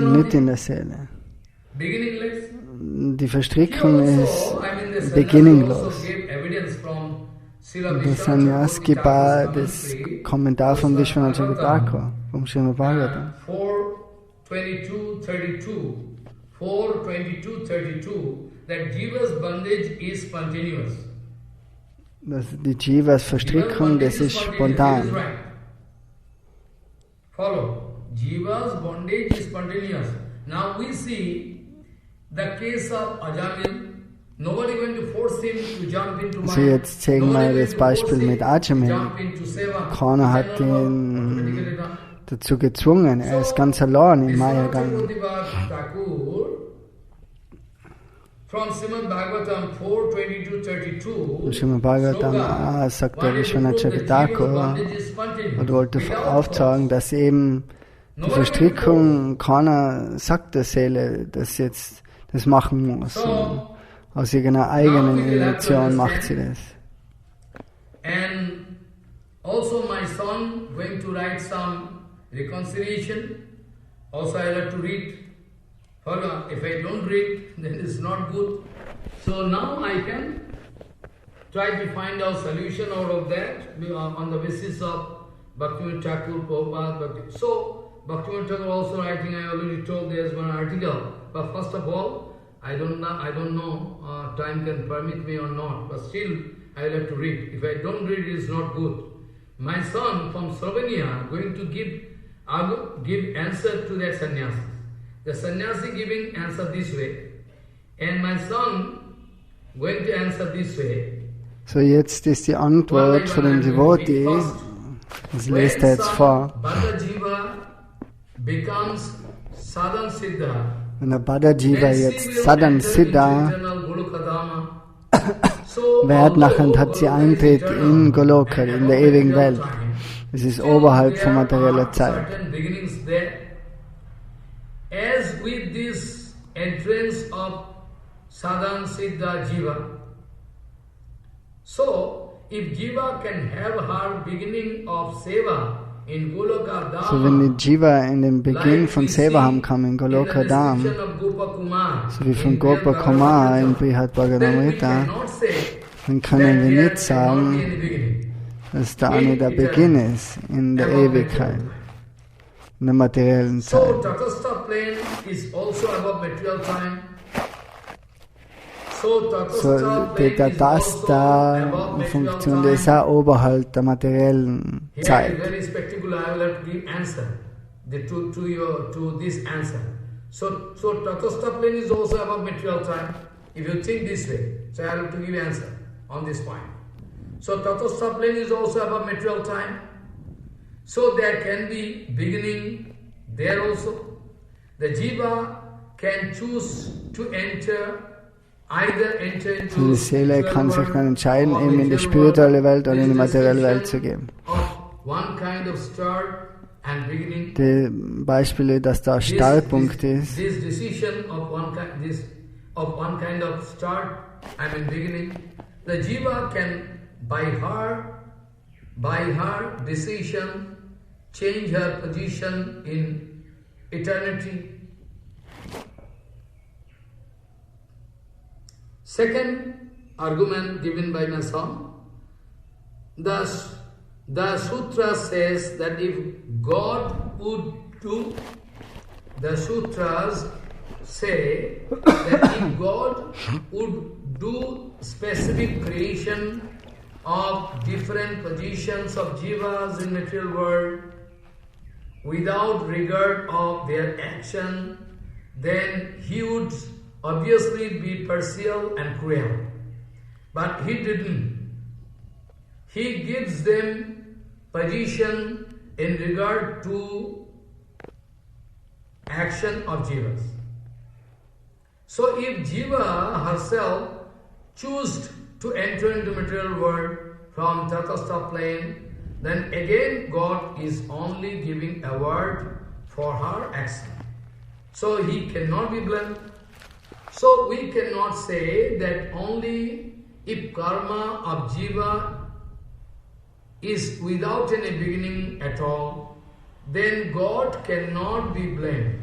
nicht in der Seele. Die Verstrickung ist beginninglos. Der Sannyas gibt das Kommentar von Vishwanath Chakravarti, vom Srimad Bhagavatam. 4:22-32, that Jiva's bondage is spontaneous. Die Jivas Verstrickung, das ist spontan. Follow. Jiva's bondage is spontaneous. Now we see the case of Ajamil. Nobody going to force him to jump into Also jetzt zeigen wir das Beispiel mit Ajamil. Keiner hat ihn dazu gezwungen, er ist ganz allein in Maya gegangen. From Srimad Bhagavatam 4:22-32, Im Srimad Bhagavatam sagt der Vishwanath Chakravarti und wollte aufzeigen, dass eben die Verstrickung, keiner sagt der Seele, dass jetzt das machen muss. Und aus irgendeiner eigenen Intention macht sie das. And also my son going to write some reconciliation. Also I have to read. If I don't read, then it's not good. So now I can try to find out solution out of that on the basis of Bhaktivinoda Thakur, Prabhupada. So Bhaktivinoda Thakur also writing, I already told there's one article. But first of all, I don't know, time can permit me or not. But still, I will have to read. If I don't read, it is not good. My son from Slovenia going to give answer to that sannyasi. The sannyasi giving answer this way, and my son going to answer this way. So jetzt ist die Antwort von dem Devotee, das liest er jetzt vor. Wenn der Bhadda-Jiva jetzt Sadhan Siddha wird, nachher hat sie Eintritt in Goloka, in der ewigen Welt. Es ist oberhalb von materieller Zeit. As with this entrance of Sadhan Siddha Jiva, so if Jiva can have her beginning of Seva in Goloka Dham, so wenn die Jiva in den Beginn von Seva haben kann in Goloka Dham, so wie von Gopa Kumar in Brihad Bhagavatamrita, dann können wir nicht sagen, dass da nicht der Beginn ist in der Ewigkeit. In der materiellen Zeit. So Tatastha plane is also above material time. So die Tatastha-Funktion, die ist auch oberhalb der materiellen Zeit. Very spectacular, I will have to give answer to this answer. So Tatastha plane is also above material time. If you think this way, so I have to give answer on this point. So Tatastha plane is also above material time. So there can be beginning there also. The Jiva can choose to enter, either enter into die Seele kann sich dann entscheiden, eben in die spirituelle Welt oder in die materielle Welt zu gehen. Die Beispiele, dass da Startpunkt ist. This decision of one kind of start, I mean beginning, the Jiva can by her decision change her position in eternity. Second argument given by my son, the sutra says that if God would do, the sutras say that if God would do specific creation of different positions of jivas in material world without regard of their action, then he would obviously be partial and cruel. But he didn't. He gives them position in regard to action of jivas. So if jiva herself chooses to enter into material world from Tatastha plane, then again God is only giving a word for her action. So he cannot be blamed. So we cannot say that only if karma of jiva is without any beginning at all, then God cannot be blamed.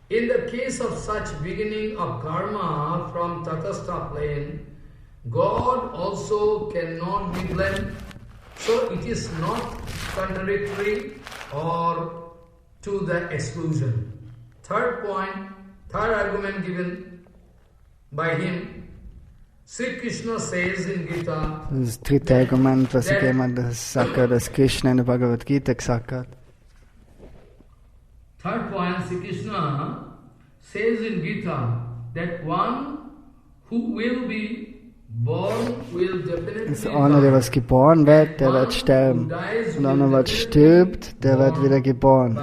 In the case of such beginning of karma from Tatastha plane, God also cannot be blamed. So it is not contradictory or to the exclusion. Third point, third argument given by him, Sri Krishna says in Gita. Das dritte Argument, was er gegeben hat, das sagt er, dass Krishna in der Bhagavad Gita gesagt hat. Third point, Sri Krishna says in Gita that one who will be born will definitely Das ist einer, der was geboren wird, der wird sterben. Und einer, der stirbt, der wird wieder geboren.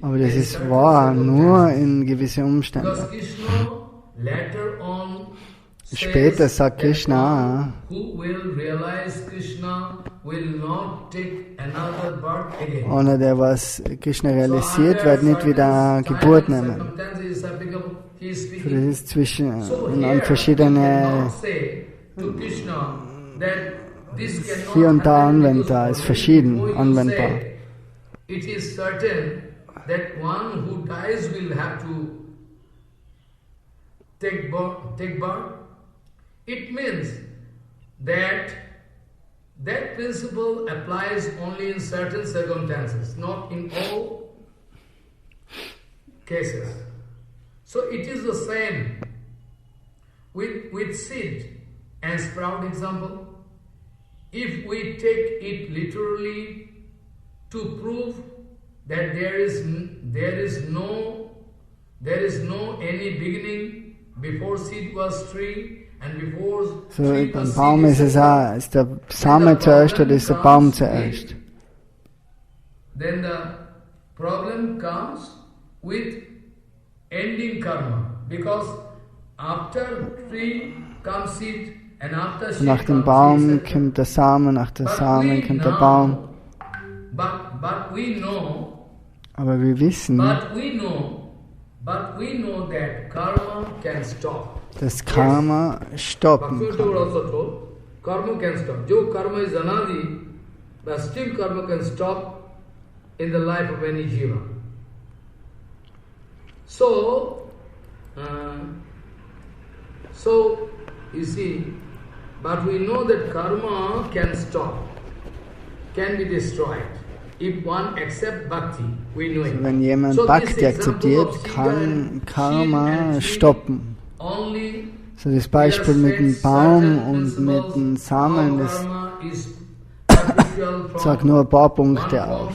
Aber das ist wahr, nur in gewissen Umständen. Später sagt Krishna, einer, der was Krishna realisiert, wird nicht wieder Geburt nehmen. So, das ist zwischen an verschiedene hier und da anwendbar, ist verschieden anwendbar. It is certain that one who dies will have to take birth. It means that that principle applies only in certain circumstances, not in all cases. So it is the same with seed and sprout example. If we take it literally to prove that there is no any beginning before seed was tree and before So, tree beim was Baum ist es auch, ist der Same zuerst oder ist der Baum zuerst? Then the problem comes with ending karma, because after tree comes seed and after seed Nach dem comes Baum seed. kommt der Samen, nach dem Samen kommt der Baum. But we know, Aber wir wissen, but we know that karma can stop. dass Karma stoppen Bhakti kann. also told, karma can stop. Jo karma is anadi, but still karma can stop in the life of any jiva. So you see, but we know that karma can stop, can be destroyed. If one accepts bhakti, we know it. Wenn jemand So this Bhakti example akzeptiert, of seed kann and Karma tree stoppen. only So das Beispiel mit dem Baum und mit dem Samen, das sagt nur ein paar Punkte auf.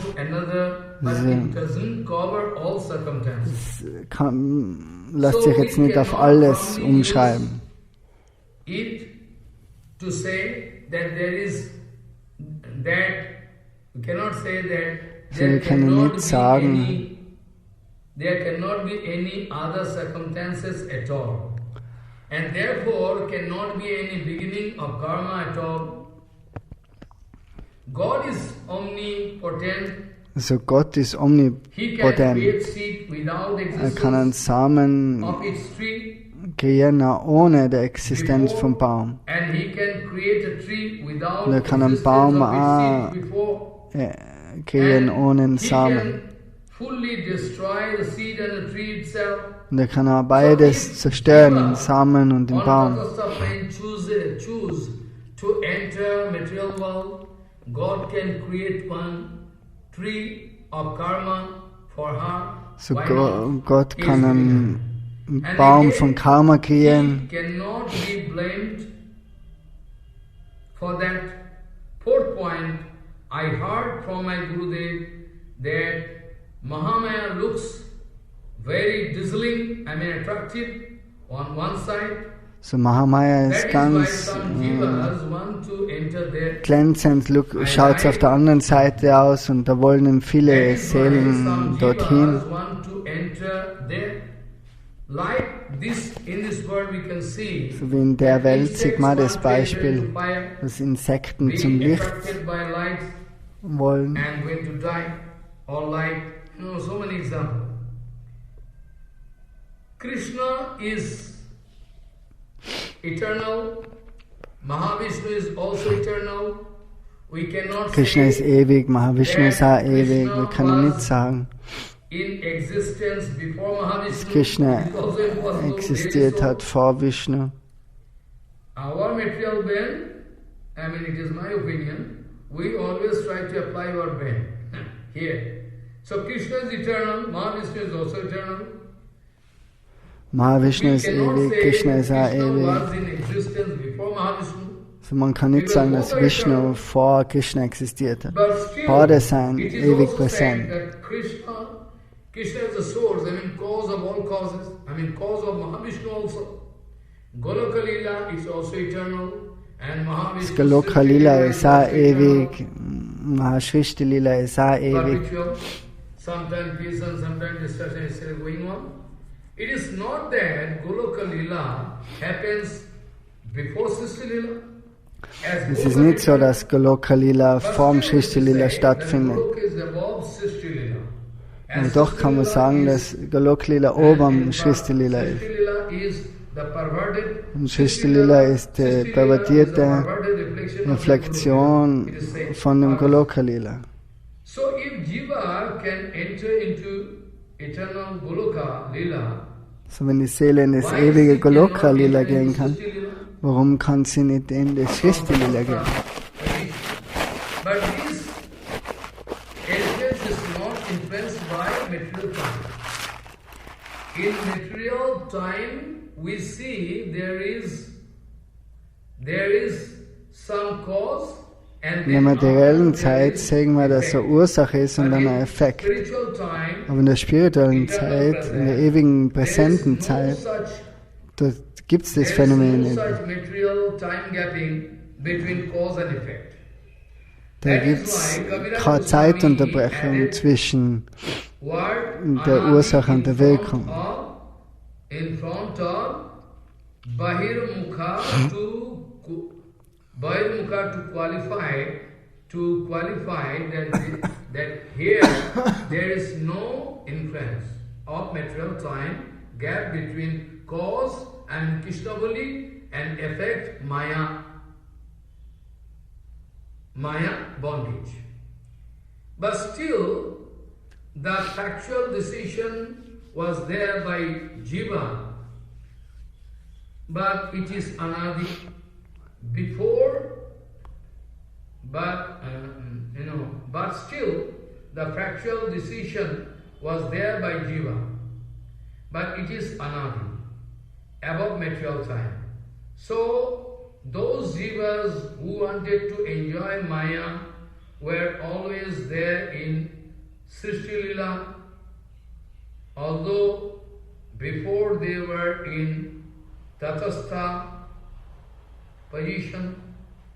Das lässt sich jetzt nicht auf alles umschreiben. So, wir können nicht sagen, there cannot be any other circumstances at all, and therefore cannot be any beginning of karma at all. God is omnipotent. also Gott ist He can omnipotent. create seed without Er kann einen existence Samen of its tree, kreieren ohne die Existenz vom Baum. and he can create a tree without Und er kann einen existence Baum of auch its seed before. kreieren ohne einen He Samen. can fully destroy the seed and the tree itself. Und er kann auch beides zerstören, den Samen und den On Baum. Tatastha plane choose to enter material world, God can create one tree of karma for her. So Why not? Gott He is kann creator. einen And Baum again, von Karma he kreieren. cannot be blamed for that. Fourth point, I heard from my Gurudev that Mahamaya looks very dazzling, attractive on one side. So Mahamaya That ist is why ganz some jivas want to enter there. glänzend, schaut es auf der anderen Seite aus und da wollen ihm viele That is why Seelen some dorthin. jivas want to enter there. Like this, in this world we can see. So wie in der that Welt sieht man das insects want to enter Beispiel, into fire, dass Insekten being zum Licht attracted by light wollen and going to die. or like, so many examples. Krishna is eternal, Mahavishnu is also eternal. We cannot Krishna ist say ewig, Mahavishnu ist auch ewig. Wir können nicht sagen, in existence before dass Mahavishnu. Krishna It's also impossible. existiert hat vor Vishnu. Our material brain, it is my opinion, we always try to apply our brain here. So Krishna is eternal, Mahavishnu is also eternal. Mahavishnu We ist cannot ewig, say Krishna ist auch Krishna ewig. was in existence before Mahavishnu. Also man kann nicht sagen, dass Vishnu vor Krishna existiert hat. But still, Beide sind it is ewig also said präsent. that Krishna is the source, cause of all causes, cause of Mahavishnu also. Goloka Lila is also eternal, and Mahavishnu Das Goloka Lila ist auch ewig, Mahashrishti Lila ist auch ewig. perpetual. Sometimes peace and sometimes destruction is still going on. It is not that Goloka Lila happens before Srishti Lila. Es ist nicht so, dass Goloka Lila vorm Srishti Lila stattfindet. Aber doch kann man sagen, dass Goloka Lila oben Srishti Lila ist. Und Srishti Lila ist die pervertierte Reflexion von dem Goloka Lila. So if Jiva can enter into eternal Goloka Lila, So wenn die Seele in das ewige Goloka Lila gehen kann, warum kann sie nicht in das Srishti Lila gehen? But this entrance is not influenced by material time. In material time, we see there is some cause and In der materiellen Zeit sehen wir, dass eine Ursache ist und dann ein Effekt. spiritual time, Aber in der spirituellen Zeit, in der ewigen präsenten Zeit, da gibt es das Phänomen nicht. such material time gapping between cause and effect. Da gibt es keine Zeitunterbrechung zwischen der Ursache und der Wirkung. In front of Bahirmukha to qualify that here there is no influence of material time gap between cause and Krishnavali and effect Maya bondage. But still, the factual decision was there by Jiva, but it is anadi before, but still the factual decision was there by Jiva, but it is anadi, above material time. So those jivas who wanted to enjoy Maya were always there in Srishti Lila, although before they were in Tatastha position.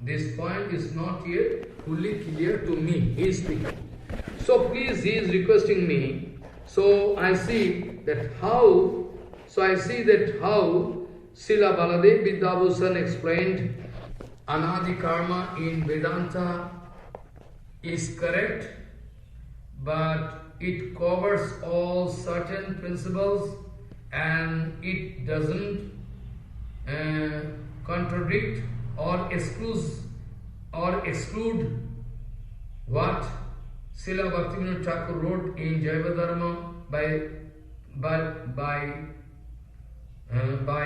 This point is not yet fully clear to me. He is speaking. So please, he is requesting me. So I see that how Srila Baladev Vidyabhushan explained Anadi Karma in Vedanta is correct, but it covers all certain principles and it doesn't contradict or exclude what Srila Bhaktivinoda Thakur wrote in Jaiva Dharma by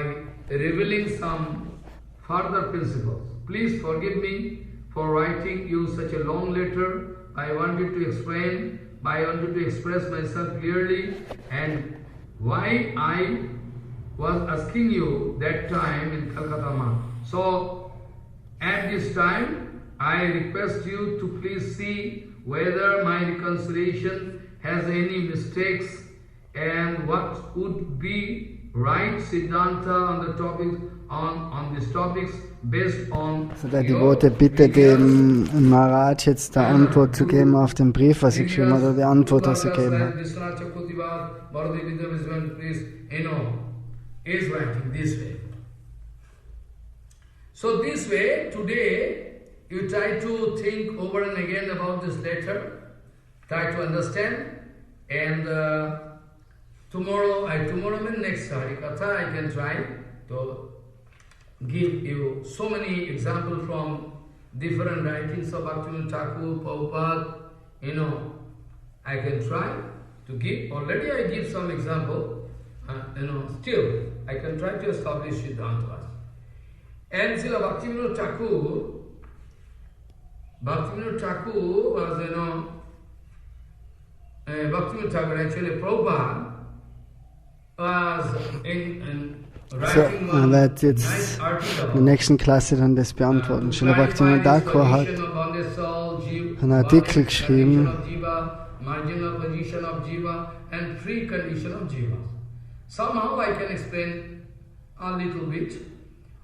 revealing some further principles. Please forgive me for writing you such a long letter. I wanted to express myself clearly and why I was asking you that time in Calcutta. So at this time I request you to please see whether my reconciliation has any mistakes and what would be right Siddhanta on the topics on these topics based on Also da die Worte bitte dem Maharaj jetzt da Antwort zu geben auf den Brief, was ich geschrieben habe, oder die Antwort, was ich gegeben habe. Is writing this way. So this way, today, you try to think over and again about this letter try to understand. And tomorrow means next Harikatha, I can try to give you so many examples from different writings of Bhaktivinoda Thakur, Prabhupada, I can try to give. Already I give some example, still I can try to establish Siddhantas. And Srila Bhaktivinoda Thakur was, Bhaktivinoda Thakur, actually Prabhupada, was in writing er wird jetzt nice in article. der nächsten Klasse dann das beantworten. Srila Bhaktivinoda Thakur hat einen Artikel geschrieben, Marginal position of jiva and free condition of jiva. Somehow I can explain a little bit.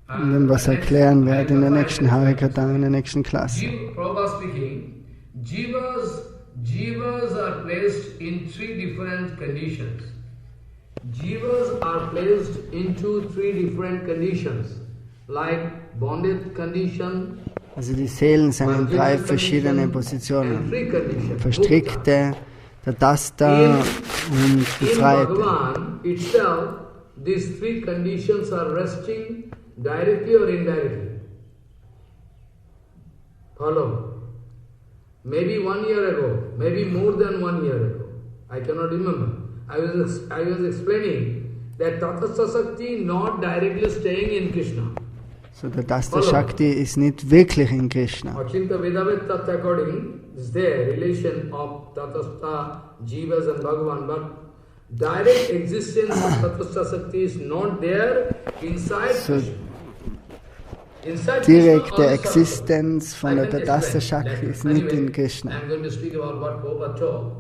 und dann was erklären werde in der nächsten Harikatha, in der nächsten Klasse. Prabhupada speaking, jivas are placed in three different conditions. Jivas are placed into three different conditions, like bonded condition, Also die Seelen sind in drei verschiedene Positionen. Verstrickte, Tatastha und Befreite. Bhagavan itself, these three conditions are resting directly or indirectly. Follow? Maybe 1 year ago, maybe more than 1 year ago, I cannot remember. I was explaining that Tatastha Shakti not directly staying in Krishna. So der Tatastha Shakti ist nicht wirklich in Krishna. Achinta Vedavet Tattva according is there relation of Tatastha, Jivas and Bhagavan, but direct existence of Tatastha Shakti is not there inside Krishna. Direkte Existenz von der Tatastha Shakti ist nicht in Krishna. I am going to speak about what Prabhupada told.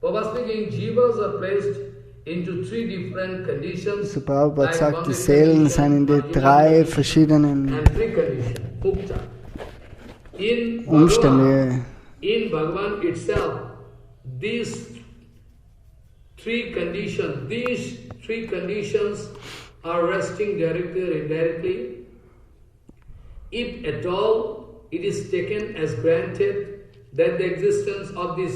Prabhupada speaking, Jivas are placed into three different conditions. So Prabhupada sagt, die Seelen sind in die drei verschiedenen Umstände. In Bhagavan itself, these three conditions are resting directly or indirectly. If at all it is taken as granted that the existence of this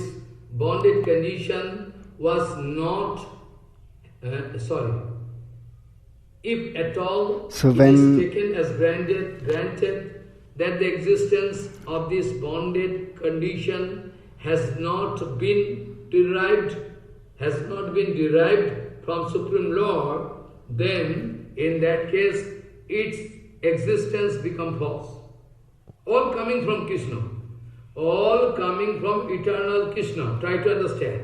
bonded condition was not, if at all So it when- is taken as granted that the existence of this bonded condition has not been derived from Supreme Lord, then in that case its existence becomes false. All coming from Krishna, all coming from eternal Krishna. Try to understand.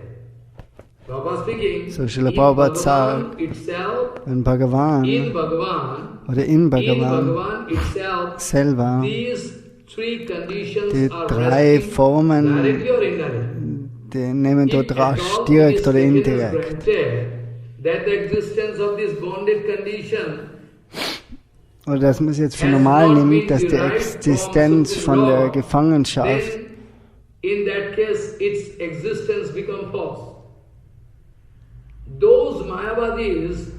Prabhupada speaking, So Srila in Prabhupada Bhagavan sagt, itself, wenn Bhagavan in Bhagavan itself, selber these three conditions die are drei resting Formen, directly or indirectly. die nehmen dort If rasch, at all direkt it is oder taken as indirekt. granted that the existence of this bonded condition Oder dass man es jetzt für normal nimmt, dass die Existenz von der Gefangenschaft, then in that case its existence becomes false. Those Mayavadis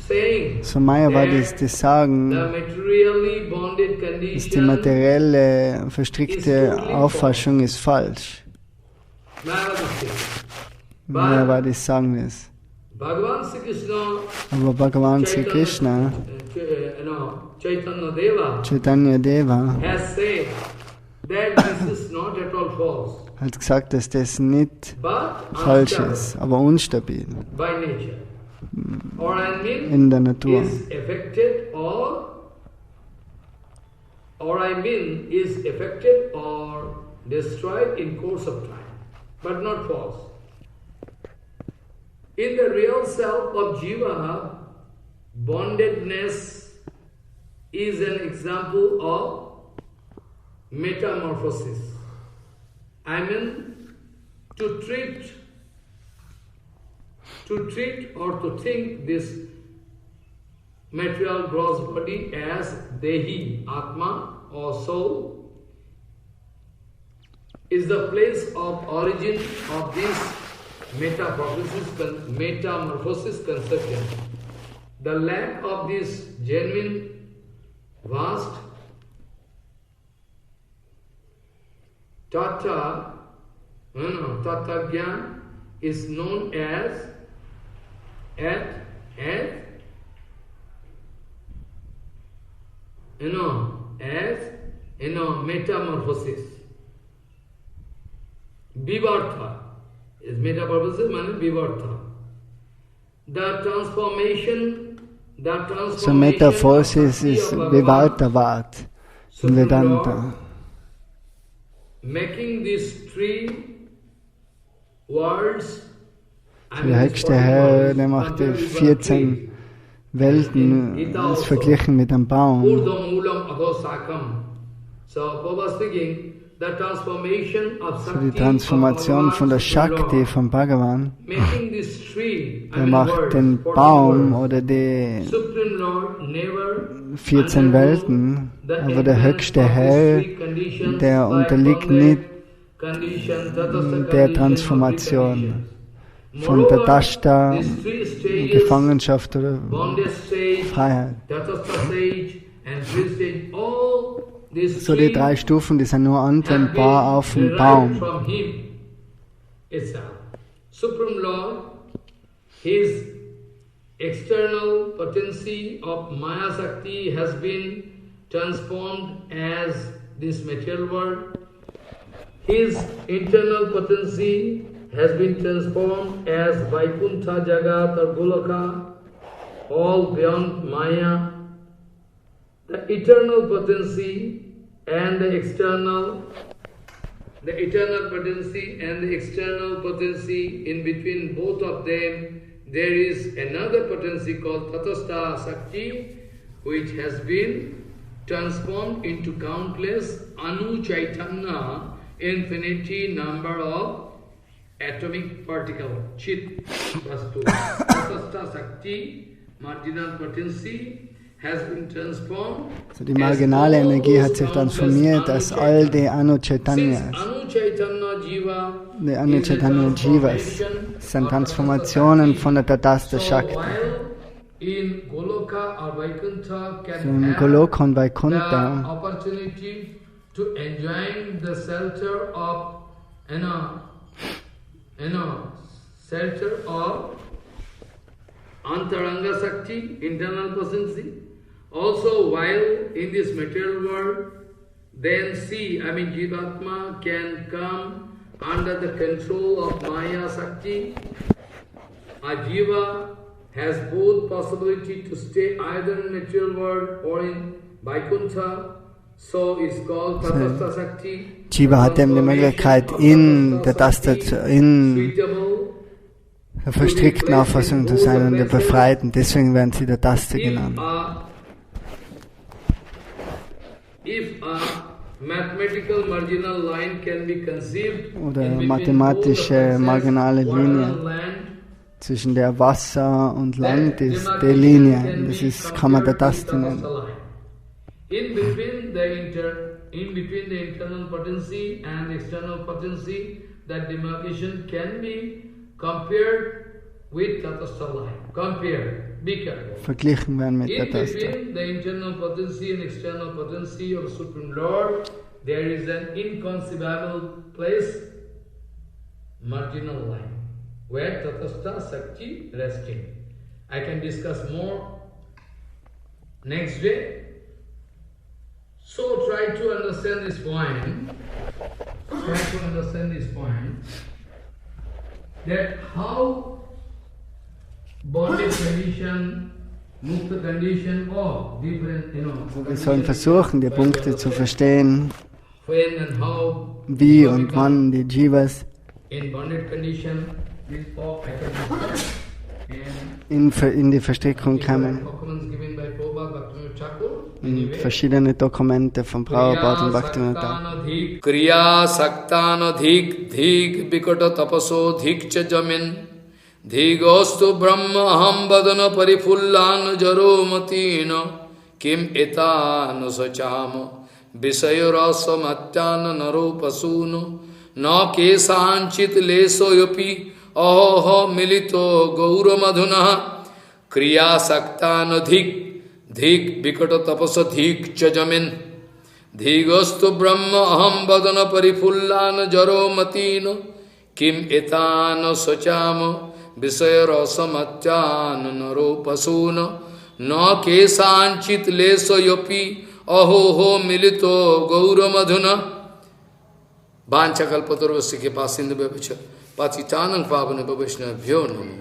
saying so Mayavadis, that die sagen, the materially bonded dass die condition, materielle, verstrickte Auffassung ist falsch. Mayavadis sagen das. Bhagavan Sri Krishna, Aber Bhagavan Sri Krishna, Chaitanya Deva Chaitanya Deva, has said that this is not at all false, hat gesagt, dass das nicht but falsch unstable ist, aber unstabil by nature. Or I mean in der Natur. is affected or destroyed in course of time, but not false. In the real self of Jiva, bondedness is an example of metamorphosis. I mean, to treat or to think this material gross body as Dehi, Atma or soul is the place of origin of this metamorphosis conception. The lack of this genuine, vast Tata Tattva Gyan is known as metamorphosis. Vivartha is metamorphosis means vivartha. The transformation So Metamorphosis ist Vivartavad in Vedanta. Making these three worlds, Der höchste Herr, der macht die 14 Welten, ist verglichen mit einem Baum. So die Transformation von der Shakti, vom Bhagavan, der macht den Baum oder die 14 Welten, aber der höchste Herr, der unterliegt nicht der Transformation von Tatastha, Gefangenschaft oder Freiheit. So die 3 Stufen, die sind nur anwendbar auf den Baum. Supreme Lord, his external potency of Maya Shakti has been transformed as this material world. His internal potency has been transformed as Vaikuntha Jagat or Goloka, all beyond Maya. The eternal potency and the external potency, in between both of them, there is another potency called Tatastha Shakti, which has been transformed into countless Anu Chaitanya, infinity number of atomic particle, Chit Vastu. Tatastha Shakti, marginal potency, has been transformed. So die marginale Energie hat sich transformiert als all die Anu Chaitanyas. Die Anu Chaitanya Jivas sind Transformationen von der Tatastha Shakti. In Goloka or Vaikuntha So in Goloka und Vaikuntha the opportunity to enjoy the shelter of shelter of Antaranga Shakti, internal potency. Also, while in this material world, then Jivatma can come under the control of Maya Shakti. A Jiva has both possibility to stay either in material world or in Vaikuntha, so it's called Tatastha Shakti. Jiva hat eben die Möglichkeit, in der der verstrickten Auffassung zu sein und der Befreiten, deswegen werden sie der Taste genannt. Oder mathematische marginale Linie zwischen der Wasser und Land ist die Linie, das kann man der Taste nennen. In between the internal potency and external potency, that demarcation can be compared with Tatastha line. Be careful. Verglichen werden mit der Taste. In between the internal potency and external potency of the Supreme Lord, there is an inconceivable place, marginal line, where Tatastha Shakti resting. I can discuss more next day. So try to understand this point. That how bondage condition, mukta condition, or different, Wir sollen versuchen, die Punkte zu verstehen, when and how wie und wann die Jivas in bondage condition, this all I can discuss. in die Verstrickung kommen. Und verschiedene Dokumente von Prabhupada und Bhaktivinoda. Kriya saktana dhik dhik vikata tapaso dhik cha jamin dhigostu brahma aham vadana parifullan jaro matina kim etana sachama visayarasa matyana naro pasuno na kesanchit leso yopi ahoho milito gaura madhuna kriya saktana dhik dhik vikata tapasa dhik cha jamin dhigostu brahma aham vadana parifullan jaro matina किम एतान शोचाम विषय रसमत्यान नरो पशून न केशांचित लेशयोपि अहो हो मिलितो गौरमधुना वांछा कल्पतरुस्य के पास सिंधु व्यवच पतितानंग पावन वैष्णवभ्यो नमो।